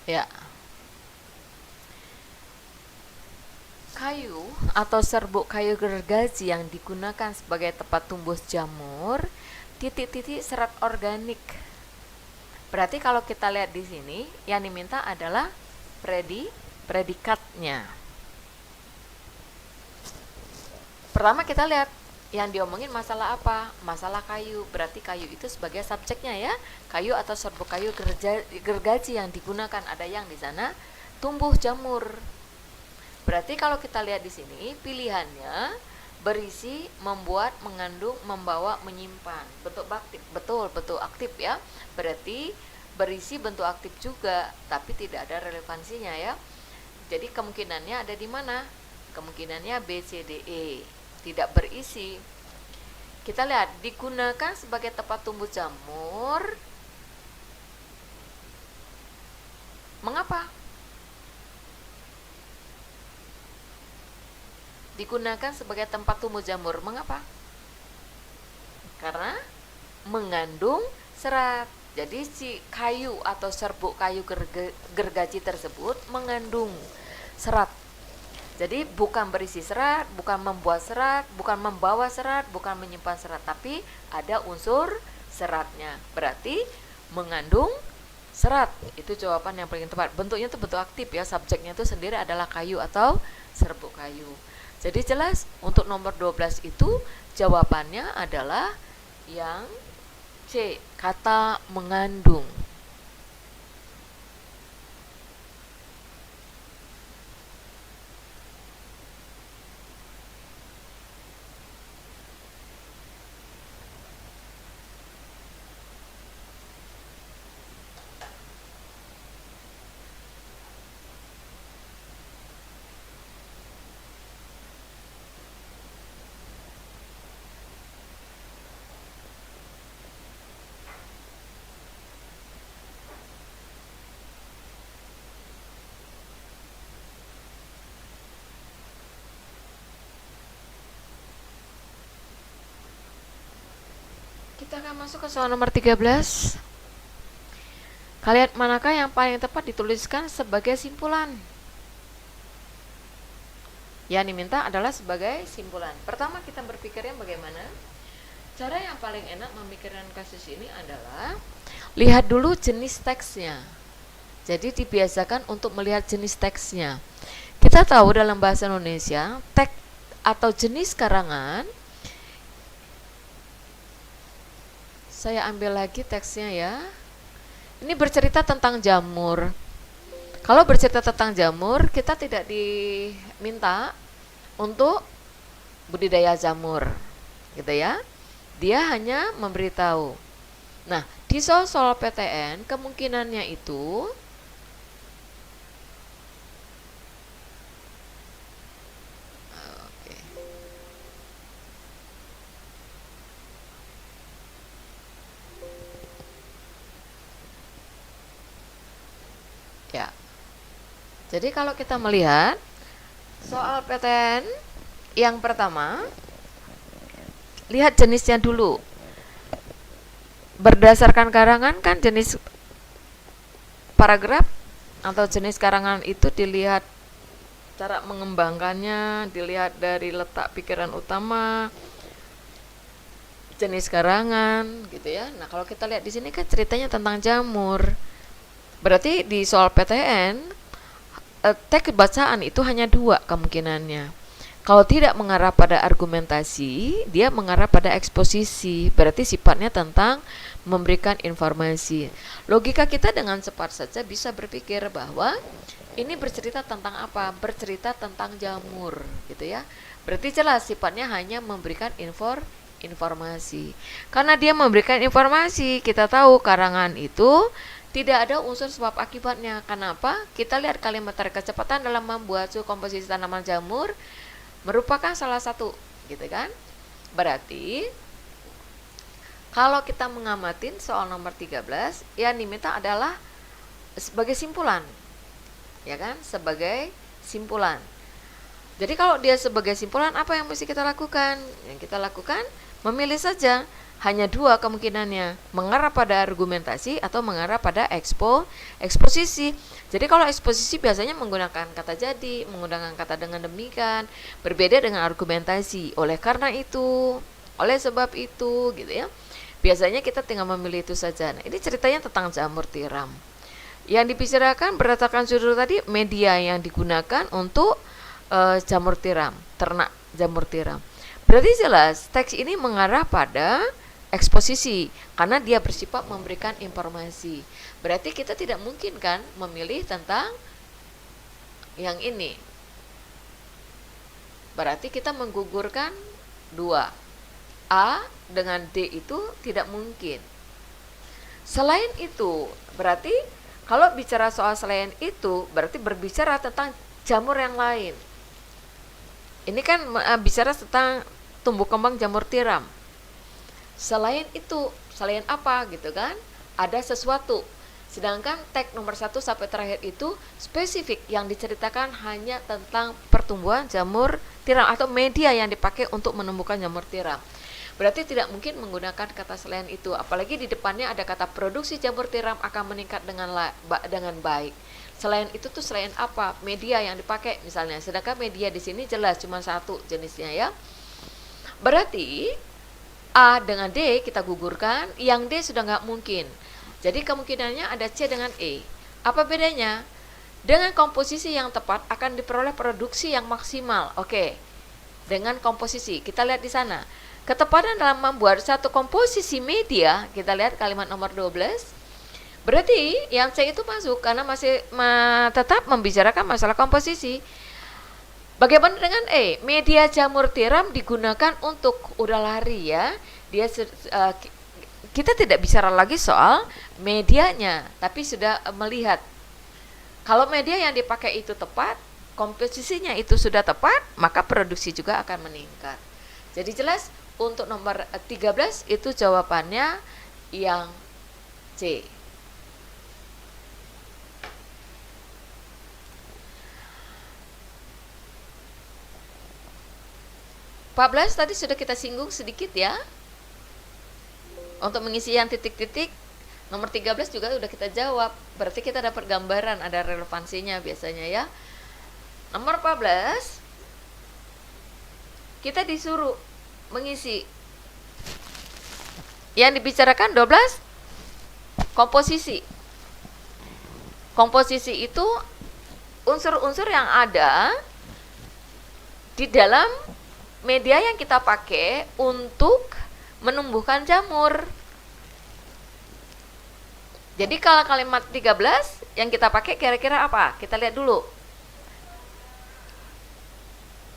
Ya, kayu atau serbuk kayu gergaji yang digunakan sebagai tempat tumbuh jamur, titik-titik serat organik. Berarti kalau kita lihat di sini, yang diminta adalah predikatnya. Pertama kita lihat yang diomongin masalah apa? Masalah kayu. Berarti kayu itu sebagai subjeknya ya. Kayu atau serbuk kayu gergaji yang digunakan, ada yang di sana tumbuh jamur. Berarti kalau kita lihat di sini pilihannya berisi, membuat, mengandung, membawa, menyimpan. Bentuk aktif, betul aktif ya. Berarti berisi bentuk aktif juga, tapi tidak ada relevansinya ya. Jadi kemungkinannya ada di mana? Kemungkinannya B, C, D, E. Tidak berisi. Kita lihat, digunakan sebagai tempat tumbuh jamur. Mengapa? Digunakan sebagai tempat tumbuh jamur. Mengapa? Karena mengandung serat. Jadi si kayu atau serbuk kayu gergaji tersebut mengandung serat. Jadi bukan berisi serat, bukan membuat serat, bukan membawa serat, bukan menyimpan serat, tapi ada unsur seratnya. Berarti mengandung serat. Itu jawaban yang paling tepat. Bentuknya itu bentuk aktif ya, subjeknya itu sendiri adalah kayu atau serbuk kayu. Jadi jelas untuk nomor 12 itu jawabannya adalah yang C, kata mengandung. Kita akan masuk ke soal nomor 13. Kalian manakah yang paling tepat dituliskan sebagai simpulan? Yang diminta adalah sebagai simpulan. Pertama kita berpikirnya bagaimana? Cara yang paling enak memikirkan kasus ini adalah lihat dulu jenis teksnya. Jadi dibiasakan untuk melihat jenis teksnya. Kita tahu dalam bahasa Indonesia, teks atau jenis karangan, saya ambil lagi teksnya ya. Ini bercerita tentang jamur. Kalau bercerita tentang jamur, kita tidak diminta untuk budidaya jamur, gitu ya. Dia hanya memberitahu. Nah, di soal PTN kemungkinannya itu ya. Jadi kalau kita melihat soal PTN yang pertama, lihat jenisnya dulu. Berdasarkan karangan kan jenis paragraf atau jenis karangan itu dilihat cara mengembangkannya, dilihat dari letak pikiran utama, jenis karangan, gitu ya. Nah, kalau kita lihat di sini kan ceritanya tentang jamur. Berarti di soal PTN teks bacaan itu hanya 2 kemungkinannya. Kalau tidak mengarah pada argumentasi, dia mengarah pada eksposisi. Berarti sifatnya tentang memberikan informasi. Logika kita dengan cepat saja bisa berpikir bahwa ini bercerita tentang apa? Bercerita tentang jamur, gitu ya. Berarti jelas sifatnya hanya memberikan informasi. Karena dia memberikan informasi, kita tahu karangan itu tidak ada unsur sebab akibatnya. Kenapa? Kita lihat kalimat tarik kecepatan dalam membuat suhu komposisi tanaman jamur merupakan salah satu, gitu kan? Berarti kalau kita mengamatin soal nomor 13, yang diminta adalah sebagai simpulan, ya kan? Sebagai simpulan. Jadi kalau dia sebagai simpulan, apa yang mesti kita lakukan? Yang kita lakukan Memilih saja, hanya dua kemungkinannya, mengarah pada argumentasi atau mengarah pada eksposisi. Jadi kalau eksposisi biasanya menggunakan kata jadi, menggunakan kata dengan demikian, berbeda dengan argumentasi. Oleh karena itu, oleh sebab itu, gitu ya. Biasanya kita tinggal memilih itu saja. Nah, ini ceritanya tentang jamur tiram. Yang dibicarakan berdasarkan judul tadi, media yang digunakan untuk jamur tiram, ternak jamur tiram. Berarti jelas teks ini mengarah pada eksposisi karena dia bersifat memberikan informasi. Berarti kita tidak mungkin kan memilih tentang yang ini. Berarti kita menggugurkan dua. A dengan D itu tidak mungkin. Selain itu, berarti kalau bicara soal selain itu, berarti berbicara tentang jamur yang lain. Ini kan bicara tentang tumbuh kembang jamur tiram. Selain itu, selain apa gitu kan? Ada sesuatu. Sedangkan tag nomor 1 sampai terakhir itu spesifik yang diceritakan hanya tentang pertumbuhan jamur tiram atau media yang dipakai untuk menumbuhkan jamur tiram. Berarti tidak mungkin menggunakan kata selain itu, apalagi di depannya ada kata produksi jamur tiram akan meningkat dengan baik. Selain itu tuh selain apa? Media yang dipakai misalnya. Sedangkan media di sini jelas cuma satu jenisnya ya. Berarti A dengan D kita gugurkan, yang D sudah nggak mungkin. Jadi kemungkinannya ada C dengan E. Apa bedanya? Dengan komposisi yang tepat akan diperoleh produksi yang maksimal. Oke. Dengan komposisi, kita lihat di sana. Ketepatan dalam membuat satu komposisi media, kita lihat kalimat nomor 12. Berarti yang C itu masuk karena masih tetap membicarakan masalah komposisi. Bagaimana dengan E? Media jamur tiram digunakan untuk udah lari ya. Kita tidak bicara lagi soal medianya, tapi sudah melihat kalau media yang dipakai itu tepat, komposisinya itu sudah tepat, maka produksi juga akan meningkat. Jadi jelas untuk nomor 13 itu jawabannya yang C. Belas tadi sudah kita singgung sedikit ya. Untuk mengisi yang titik-titik, nomor 13 juga sudah kita jawab. Berarti kita dapat gambaran, ada relevansinya biasanya ya. Nomor 14, kita disuruh mengisi. Yang dibicarakan 12, komposisi. Komposisi itu unsur-unsur yang ada di dalam media yang kita pakai untuk menumbuhkan jamur. Jadi kalau kalimat 13 yang kita pakai kira-kira apa? Kita lihat dulu.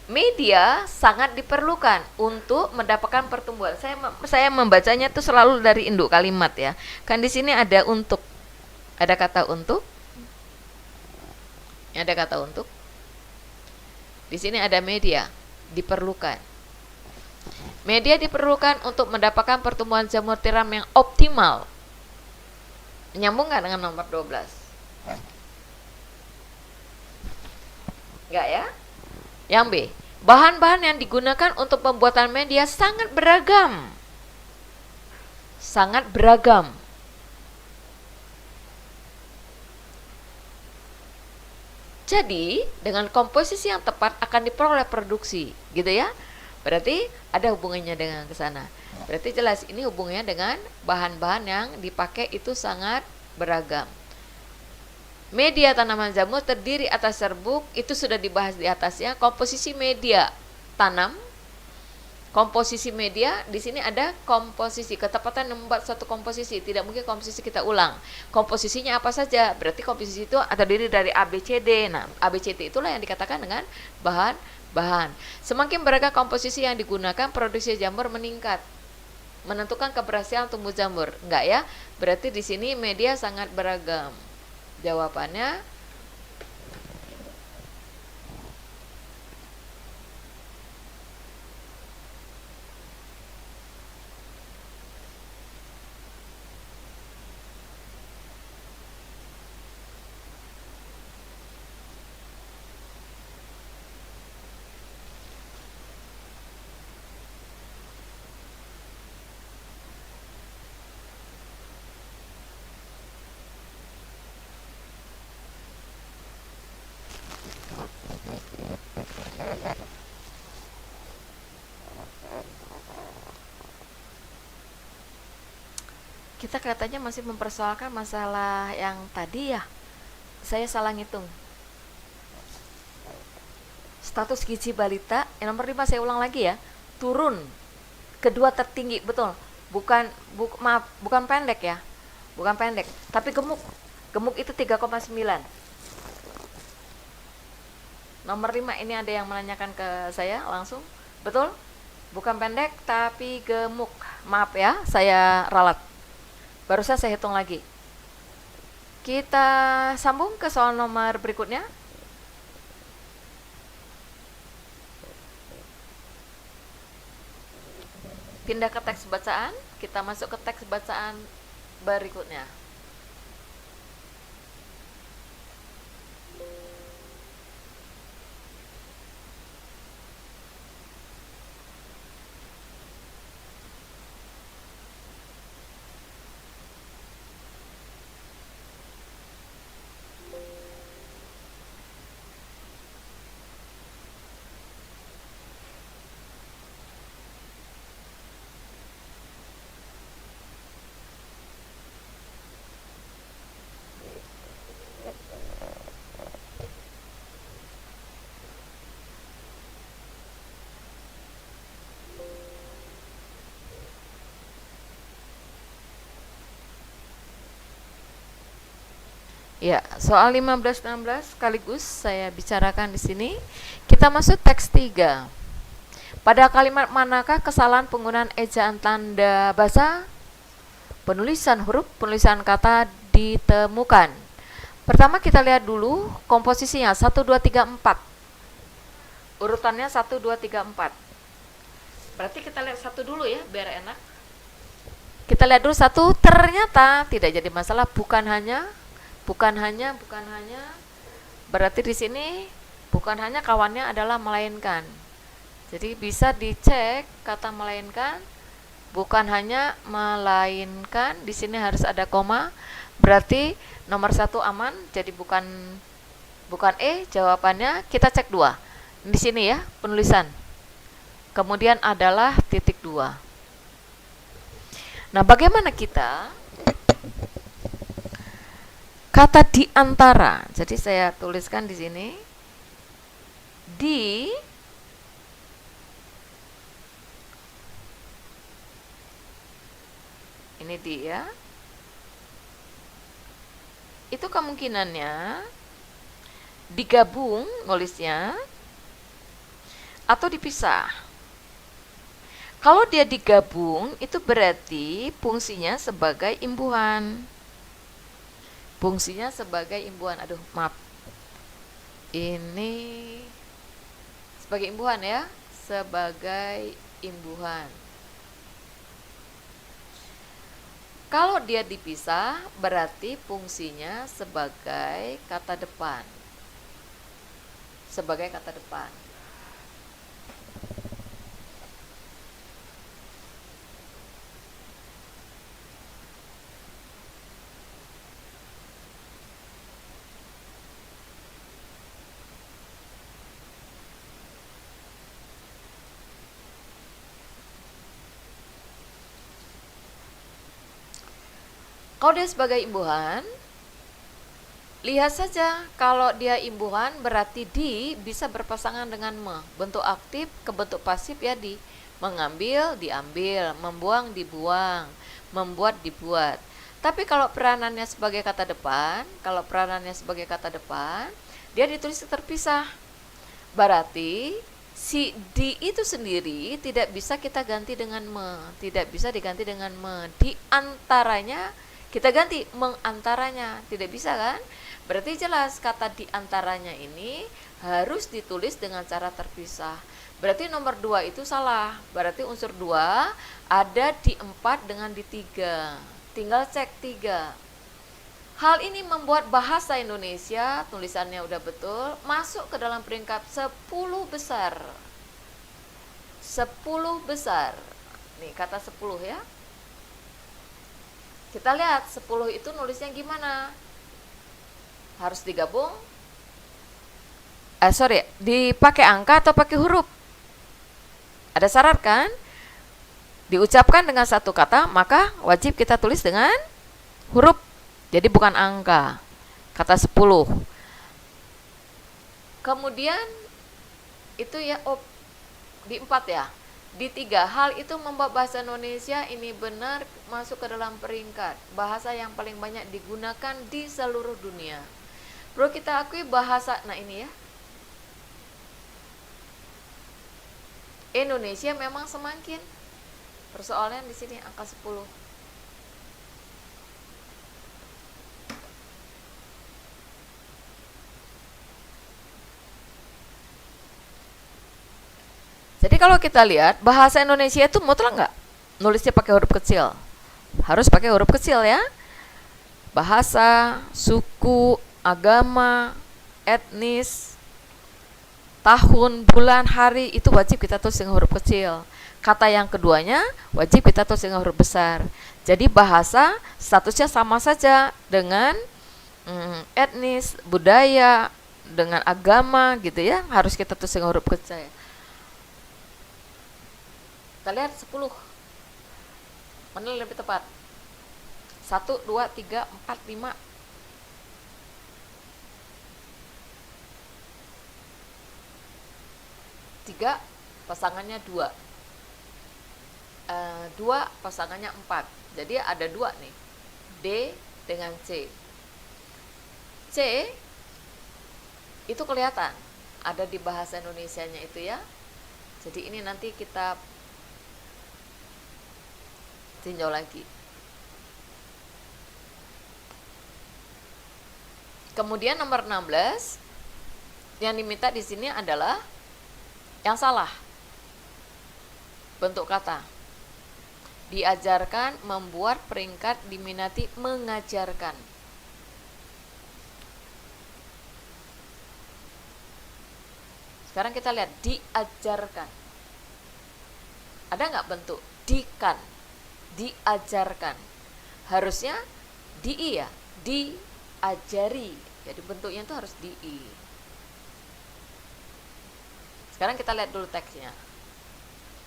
Media sangat diperlukan untuk mendapatkan pertumbuhan. Saya membacanya itu selalu dari induk kalimat ya. Kan di sini ada untuk. Ada kata untuk. Ada kata untuk. Di sini ada media diperlukan. Media diperlukan untuk mendapatkan pertumbuhan jamur tiram yang optimal. Nyambung nggak dengan nomor 12? Enggak ya? Yang B, bahan-bahan yang digunakan untuk pembuatan media sangat beragam. Sangat beragam. Jadi, dengan komposisi yang tepat akan diperoleh produksi, gitu ya. Berarti ada hubungannya dengan ke sana. Berarti jelas ini hubungannya dengan bahan-bahan yang dipakai itu sangat beragam. Media tanaman jamur terdiri atas serbuk, itu sudah dibahas di atasnya. Komposisi media tanam. Komposisi media, di sini ada komposisi, ketepatan membuat suatu komposisi, tidak mungkin komposisi kita ulang. Komposisinya apa saja? Berarti komposisi itu terdiri dari A, B, C, D. Nah, A, B, C, D itulah yang dikatakan dengan bahan. Semakin beragam komposisi yang digunakan, produksi jamur meningkat. Menentukan keberhasilan tumbuh jamur. Enggak ya? Berarti di sini media sangat beragam. Jawabannya kita kelihatannya masih mempersoalkan masalah yang tadi ya. Saya salah ngitung. Status gizi balita yang nomor 5 saya ulang lagi ya. Turun. Kedua tertinggi, betul. Bukan pendek ya. Bukan pendek, tapi gemuk. Gemuk itu 3,9. Nomor 5 ini ada yang menanyakan ke saya langsung. Betul? Bukan pendek tapi gemuk. Maaf ya, saya ralat. Barusan saya hitung lagi. Kita sambung ke soal nomor berikutnya. Pindah ke teks bacaan, kita masuk ke teks bacaan berikutnya. Ya, soal 15-16 sekaligus saya bicarakan di sini. Kita masuk teks 3. Pada kalimat manakah kesalahan penggunaan ejaan tanda bahasa, penulisan huruf, penulisan kata ditemukan? Pertama kita lihat dulu komposisinya 1, 2, 3, 4. Urutannya 1, 2, 3, 4. Berarti kita lihat satu dulu ya biar enak. Kita lihat dulu satu, ternyata tidak jadi masalah, bukan hanya. Berarti di sini bukan hanya kawannya adalah melainkan. Jadi bisa dicek kata melainkan, bukan hanya melainkan. Di sini harus ada koma. Berarti nomor 1 aman. Jadi bukan jawabannya. Kita cek 2. Di sini ya penulisan. Kemudian adalah titik 2. Nah, bagaimana kita kata di antara? Jadi saya tuliskan di sini di ini di ya. Itu kemungkinannya digabung nulisnya atau dipisah. Kalau dia digabung itu berarti fungsinya sebagai imbuhan. Aduh, maaf. Ini sebagai imbuhan ya, sebagai imbuhan. Kalau dia dipisah berarti fungsinya sebagai kata depan. Kalau dia sebagai imbuhan, lihat saja kalau dia imbuhan berarti di bisa berpasangan dengan me. Bentuk aktif ke bentuk pasif ya, di. Mengambil, diambil, membuang, dibuang, membuat, dibuat. Tapi kalau peranannya sebagai kata depan, dia ditulis terpisah. Berarti si di itu sendiri tidak bisa kita ganti dengan me, Di antaranya kita ganti mengantaranya, tidak bisa kan? Berarti jelas kata di antaranya ini harus ditulis dengan cara terpisah. Berarti nomor 2 itu salah. Berarti unsur 2 ada di 4 dengan di 3. Tinggal cek 3. Hal ini membuat bahasa Indonesia, tulisannya udah betul, masuk ke dalam peringkat 10 besar. 10 besar. Nih kata 10 ya. Kita lihat 10 itu nulisnya gimana? Harus digabung? Dipakai angka atau pakai huruf? Ada syarat kan? diucapkan dengan satu kata, maka wajib kita tulis dengan huruf. Jadi bukan angka. Kata 10. Kemudian itu ya, di 4 ya. Di 3, hal itu membuat bahasa Indonesia ini benar masuk ke dalam peringkat bahasa yang paling banyak digunakan di seluruh dunia. Perlu kita akui bahasa, nah ini ya, Indonesia memang semakin. Persoalan di sini angka 10. Jadi kalau kita lihat bahasa Indonesia itu mutlak nggak nulisnya pakai huruf kecil? Harus pakai huruf kecil ya. Bahasa, suku, agama, etnis, tahun, bulan, hari itu wajib kita tulis dengan huruf kecil. Kata yang keduanya wajib kita tulis dengan huruf besar. Jadi bahasa statusnya sama saja dengan etnis, budaya, dengan agama gitu ya, harus kita tulis dengan huruf kecil. Kita lihat 10. Mana lebih tepat? 1, 2, 3, 4, 5. 3 pasangannya 2. 2 pasangannya 4. Jadi ada 2 nih. D dengan C. C itu kelihatan ada di bahasa Indonesianya itu ya. Jadi ini nanti kita tinjau lagi. Kemudian nomor 16 yang diminta di sini adalah yang salah. Bentuk kata. Diajarkan, membuat, peringkat, diminati, mengajarkan. Sekarang kita lihat diajarkan. Ada nggak bentuk dikan? Diajarkan. Harusnya di ya, diajari. Jadi bentuknya itu harus di. Sekarang kita lihat dulu teksnya.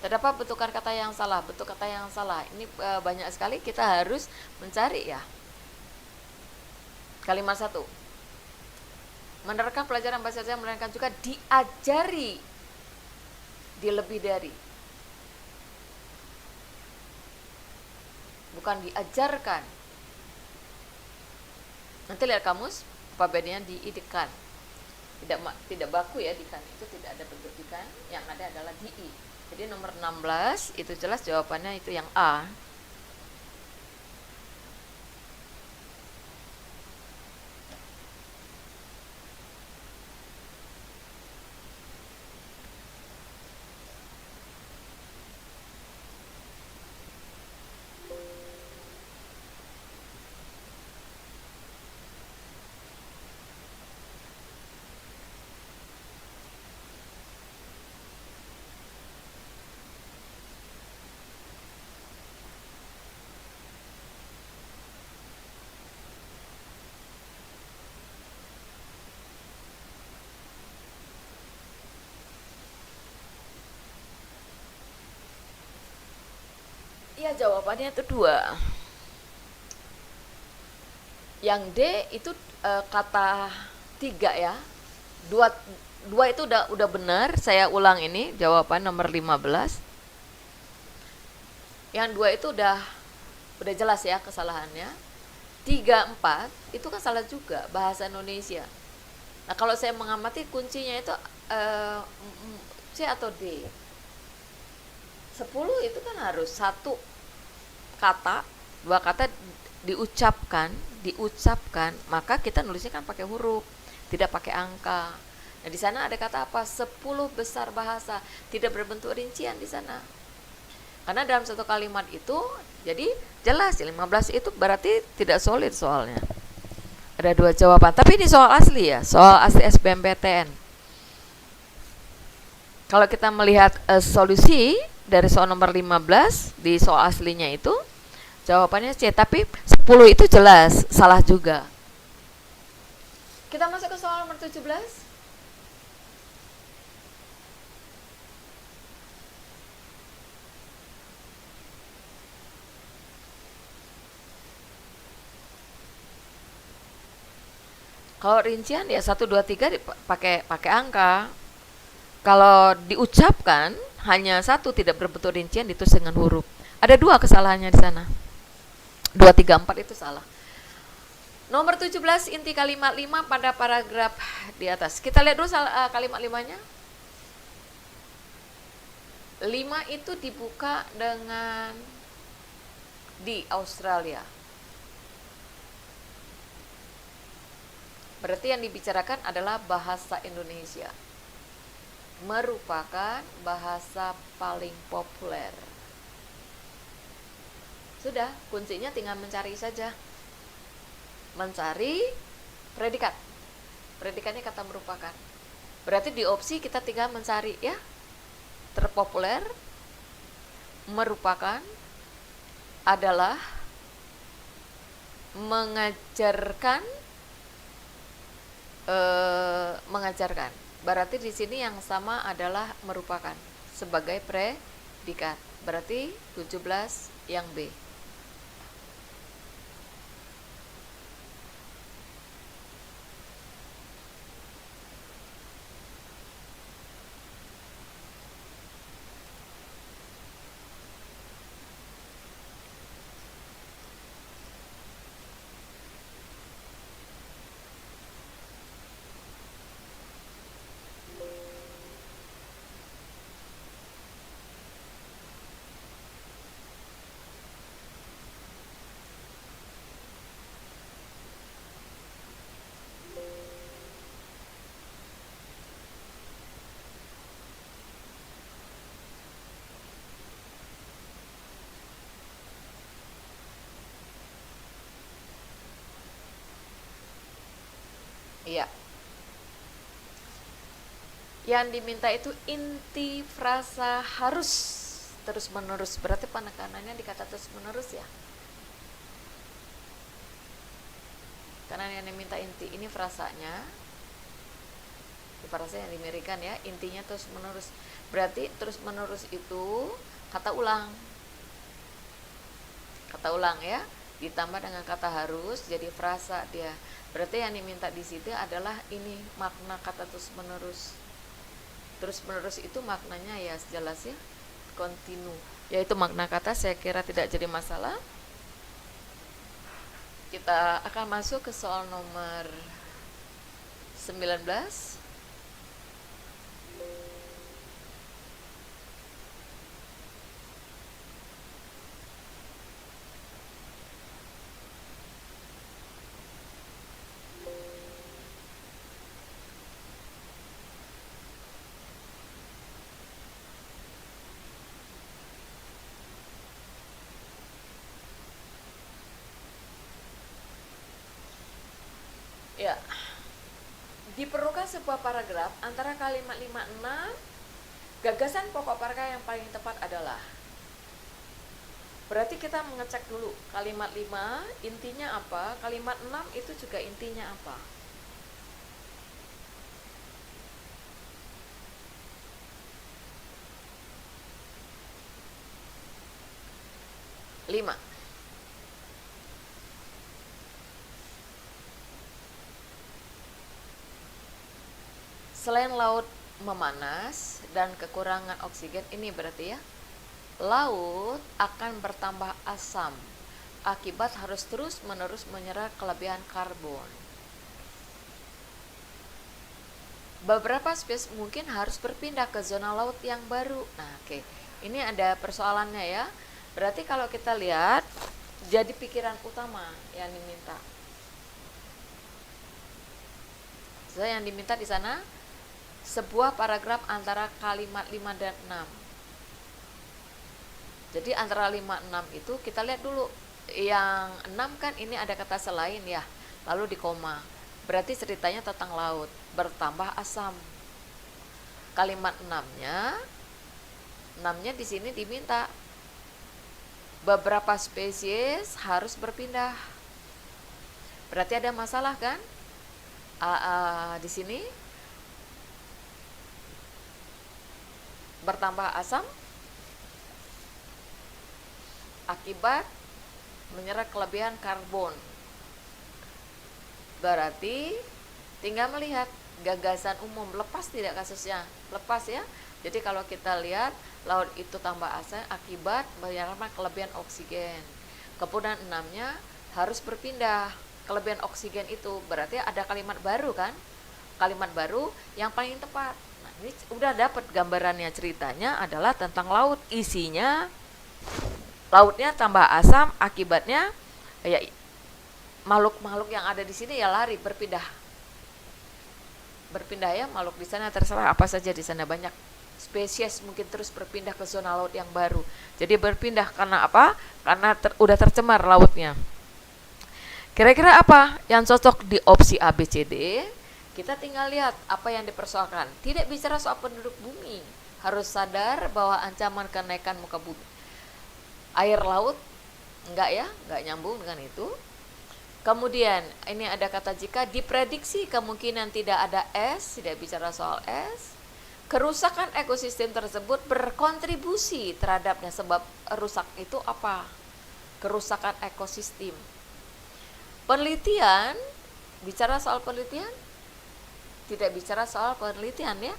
Terdapat bentukan kata yang salah. Bentuk kata yang salah ini banyak sekali, kita harus mencari ya. Kalimat 1. Menerapkan pelajaran bahasa Indonesia melainkan juga diajari di lebih dari. Bukan diajarkan. Nanti lihat kamus, apa bedanya diidikan. Tidak baku ya, dikan itu tidak ada bentuk dikan, yang ada adalah di. Jadi nomor 16 itu jelas jawabannya itu yang A. Iya, jawabannya itu 2. Yang D itu kata 3 ya. 2 itu udah benar. Saya ulang ini jawaban nomor 15. Yang 2 itu udah jelas ya kesalahannya. 3, 4 itu kan salah juga bahasa Indonesia. Nah, kalau saya mengamati kuncinya itu C atau D. 10 itu kan harus 1 kata, 2 kata diucapkan, maka kita nulisnya kan pakai huruf, tidak pakai angka. Nah, di sana ada kata apa? 10 besar bahasa, tidak berbentuk rincian di sana. Karena dalam satu kalimat itu, jadi jelas 15 itu berarti tidak solid soalnya. Ada 2 jawaban, tapi ini soal asli ya, soal asli SBMPTN. Kalau kita melihat solusi dari soal nomor 15 di soal aslinya itu jawabannya C, tapi 10 itu jelas salah juga. Kita masuk ke soal nomor 17. Kalau rincian ya 1, 2, 3 pakai angka. Kalau diucapkan hanya satu tidak berbentuk rincian ditulis dengan huruf. Ada 2 kesalahannya di sana. 2, 3, 4 itu salah. Nomor 17 inti kalimat 5 pada paragraf di atas. Kita lihat dulu kalimat 5-nya. 5 itu dibuka dengan di Australia. Berarti yang dibicarakan adalah bahasa Indonesia. Merupakan bahasa paling populer. Sudah, kuncinya tinggal mencari saja. Mencari predikat. Predikatnya kata merupakan. Berarti di opsi kita tinggal mencari ya. Terpopuler, merupakan, adalah, mengajarkan, mengajarkan. Berarti di sini yang sama adalah merupakan sebagai predikat. Berarti 17 yang B. Iya. Yang diminta itu inti frasa harus terus menerus. Berarti penekanannya di kata terus menerus ya. Karena yang diminta inti ini frasanya, frasa yang dimirikan ya, intinya terus menerus. Berarti terus menerus itu kata ulang. Kata ulang ya, ditambah dengan kata harus jadi frasa dia. Berarti yang diminta di situ adalah ini makna kata terus menerus. Terus menerus itu maknanya ya jelas ya, kontinu. Yaitu makna kata, saya kira tidak jadi masalah. Kita akan masuk ke soal nomor 19. Ya, diperlukan sebuah paragraf antara kalimat 5-6. Gagasan pokok paragraf yang paling tepat adalah. Berarti kita mengecek dulu kalimat 5 intinya apa, kalimat 6 itu juga intinya apa. Lima. Selain laut memanas dan kekurangan oksigen, ini berarti ya, laut akan bertambah asam akibat harus terus-menerus menyerap kelebihan karbon. Beberapa spesies mungkin harus berpindah ke zona laut yang baru. Nah, oke. Ini ada persoalannya ya. Berarti kalau kita lihat, jadi pikiran utama yang diminta. So, yang diminta di sana sebuah paragraf antara kalimat 5 dan 6. Jadi antara 5-6 itu kita lihat dulu. Yang 6 kan ini ada kata selain ya, lalu di koma. Berarti ceritanya tentang laut, bertambah asam. Kalimat 6-nya di sini diminta beberapa spesies harus berpindah. Berarti ada masalah kan? Di sini bertambah asam akibat menyerap kelebihan karbon. Berarti tinggal melihat gagasan umum, lepas tidak kasusnya, lepas ya. Jadi kalau kita lihat laut itu tambah asam akibat menyerap kelebihan oksigen. Kemudian 6-nya harus berpindah. Kelebihan oksigen itu berarti ada kalimat baru kan? Kalimat baru yang paling tepat. Nah, ini udah dapat gambarannya, ceritanya adalah tentang laut. Isinya lautnya tambah asam, akibatnya ya makhluk-makhluk yang ada di sini ya lari, berpindah ya, makhluk di sana terserah apa saja di sana, banyak spesies mungkin terus berpindah ke zona laut yang baru. Jadi berpindah karena apa? Karena udah tercemar lautnya. Kira-kira apa yang cocok di opsi A, B, C, D? Kita tinggal lihat apa yang dipersoalkan. Tidak bicara soal penduduk bumi, harus sadar bahwa ancaman kenaikan muka bumi, air laut, enggak ya, enggak nyambung dengan itu. Kemudian ini ada kata jika diprediksi kemungkinan tidak ada es, tidak bicara soal es. Kerusakan ekosistem tersebut berkontribusi terhadapnya, sebab rusak itu apa? Kerusakan ekosistem. Penelitian, bicara soal penelitian? Tidak bicara soal penelitian ya.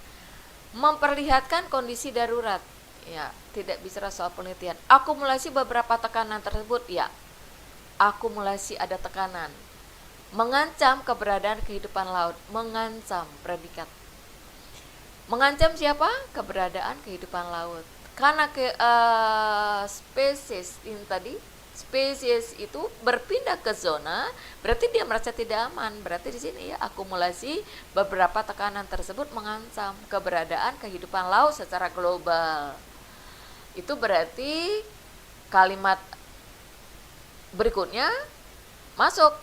Memperlihatkan kondisi darurat. Ya, tidak bicara soal penelitian. Akumulasi beberapa tekanan tersebut, ya. Akumulasi ada tekanan. Mengancam keberadaan kehidupan laut, mengancam predikat. Mengancam siapa? Keberadaan kehidupan laut. Karena spesies ini tadi, spesies itu berpindah ke zona, berarti dia merasa tidak aman. Berarti di sini ya, akumulasi beberapa tekanan tersebut mengancam keberadaan kehidupan laut secara global. Itu berarti kalimat berikutnya masuk,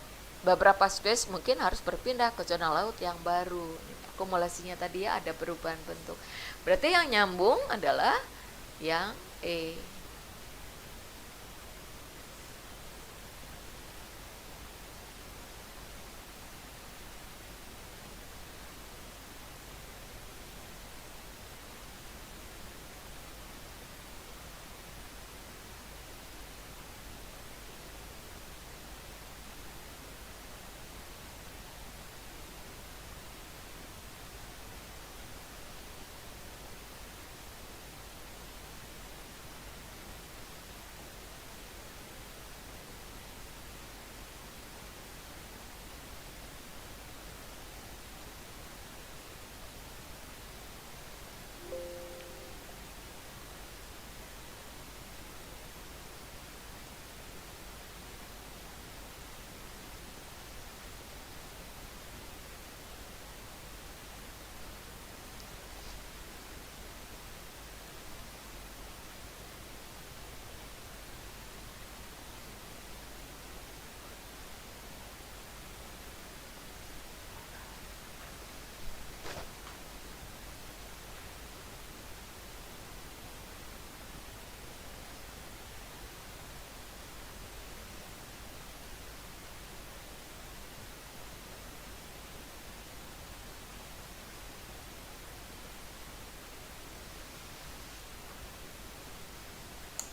beberapa spesies mungkin harus berpindah ke zona laut yang baru. Akumulasinya tadi ya ada perubahan bentuk. Berarti yang nyambung adalah yang E.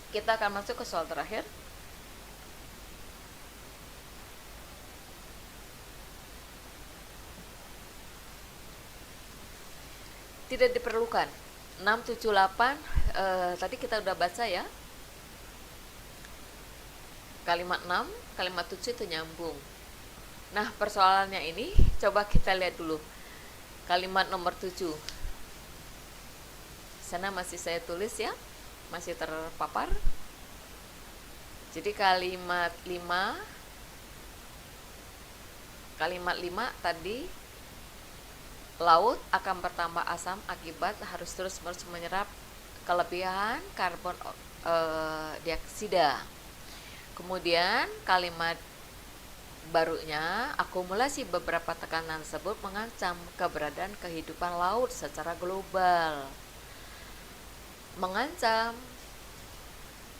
Kita akan masuk ke soal terakhir. Tidak diperlukan. 678 tadi kita udah baca ya. Kalimat 6, kalimat 7 itu nyambung. Nah, persoalannya ini coba kita lihat dulu. Kalimat nomor 7. Sana masih saya tulis ya. Masih terpapar. Jadi kalimat 5 tadi, laut akan bertambah asam akibat harus terus-menerus menyerap kelebihan karbon dioksida. Kemudian kalimat barunya, akumulasi beberapa tekanan tersebut mengancam keberadaan kehidupan laut secara global. Mengancam,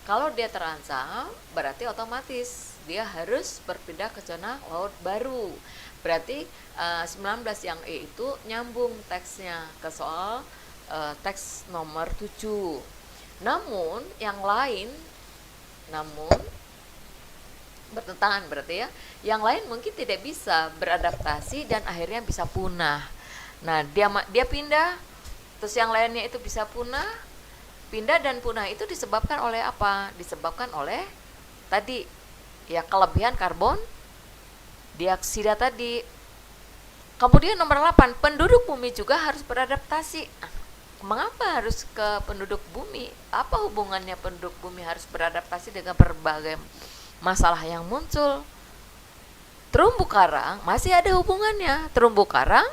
kalau dia terancam berarti otomatis dia harus berpindah ke zona laut baru. Berarti 19 yang E itu nyambung teksnya ke soal teks nomor 7. Namun yang lain, bertentangan berarti ya. Yang lain mungkin tidak bisa beradaptasi dan akhirnya bisa punah. Nah, dia pindah, terus yang lainnya itu bisa punah. Pindah dan punah itu disebabkan oleh apa? Disebabkan oleh tadi ya kelebihan karbon dioksida tadi. Kemudian nomor 8, penduduk bumi juga harus beradaptasi. Mengapa harus ke penduduk bumi? Apa hubungannya penduduk bumi harus beradaptasi dengan berbagai masalah yang muncul? Terumbu karang masih ada hubungannya. Terumbu karang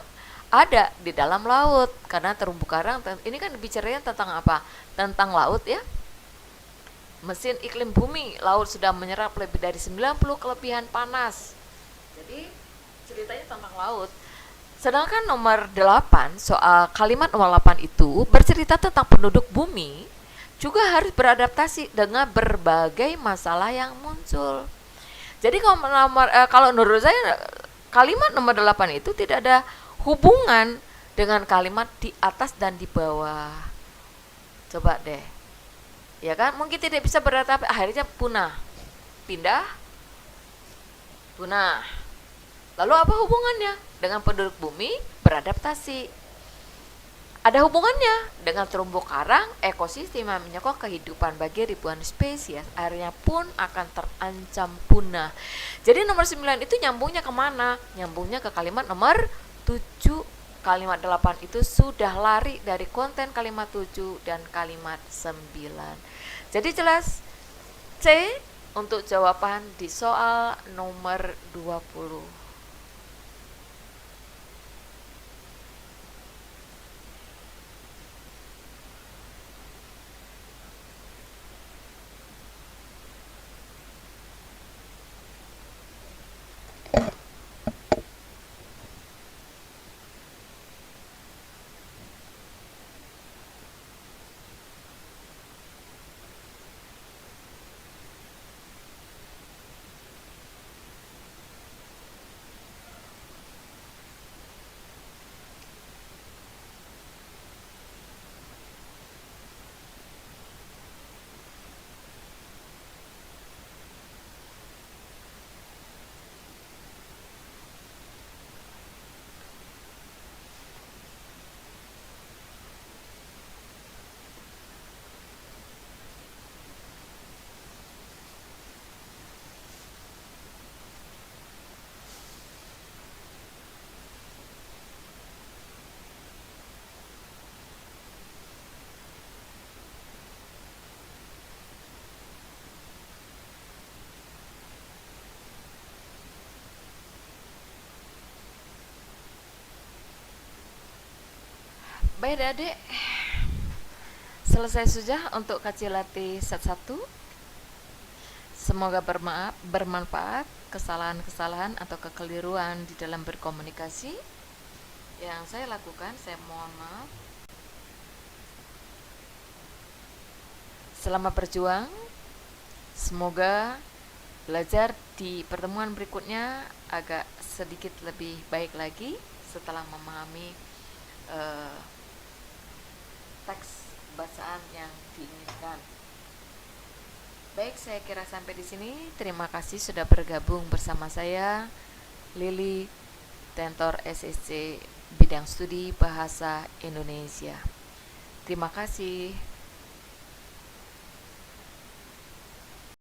ada di dalam laut, karena terumbu karang ini kan bicaranya tentang apa? Tentang laut ya. Mesin iklim bumi, laut sudah menyerap lebih dari 90 kelebihan panas. Jadi ceritanya tentang laut. Sedangkan nomor 8, soal kalimat nomor 8 itu bercerita tentang penduduk bumi juga harus beradaptasi dengan berbagai masalah yang muncul. Jadi kalau menurut saya kalimat nomor 8 itu tidak ada hubungan dengan kalimat di atas dan di bawah. Coba deh. Ya kan? Mungkin tidak bisa beradaptasi, akhirnya punah. Pindah, punah. Lalu apa hubungannya dengan penduduk bumi beradaptasi? Ada hubungannya dengan terumbu karang, ekosistem yang menyokong kehidupan bagi ribuan spesies, akhirnya pun akan terancam punah. Jadi nomor 9 itu nyambungnya kemana? Nyambungnya ke kalimat nomor 7. Kalimat 8 itu sudah lari dari konten kalimat 7 dan kalimat 9. Jadi jelas C untuk jawaban di soal nomor 20. Baik adik, selesai sudah untuk kaji latih set 1. Semoga bermanfaat. Kesalahan-kesalahan atau kekeliruan di dalam berkomunikasi yang saya lakukan, saya mohon maaf. Selamat berjuang. Semoga belajar di pertemuan berikutnya agak sedikit lebih baik lagi setelah memahami teks bacaan yang diinginkan. Baik, saya kira sampai di sini. Terima kasih sudah bergabung bersama saya, Lili, Tentor SSC Bidang Studi Bahasa Indonesia. Terima kasih.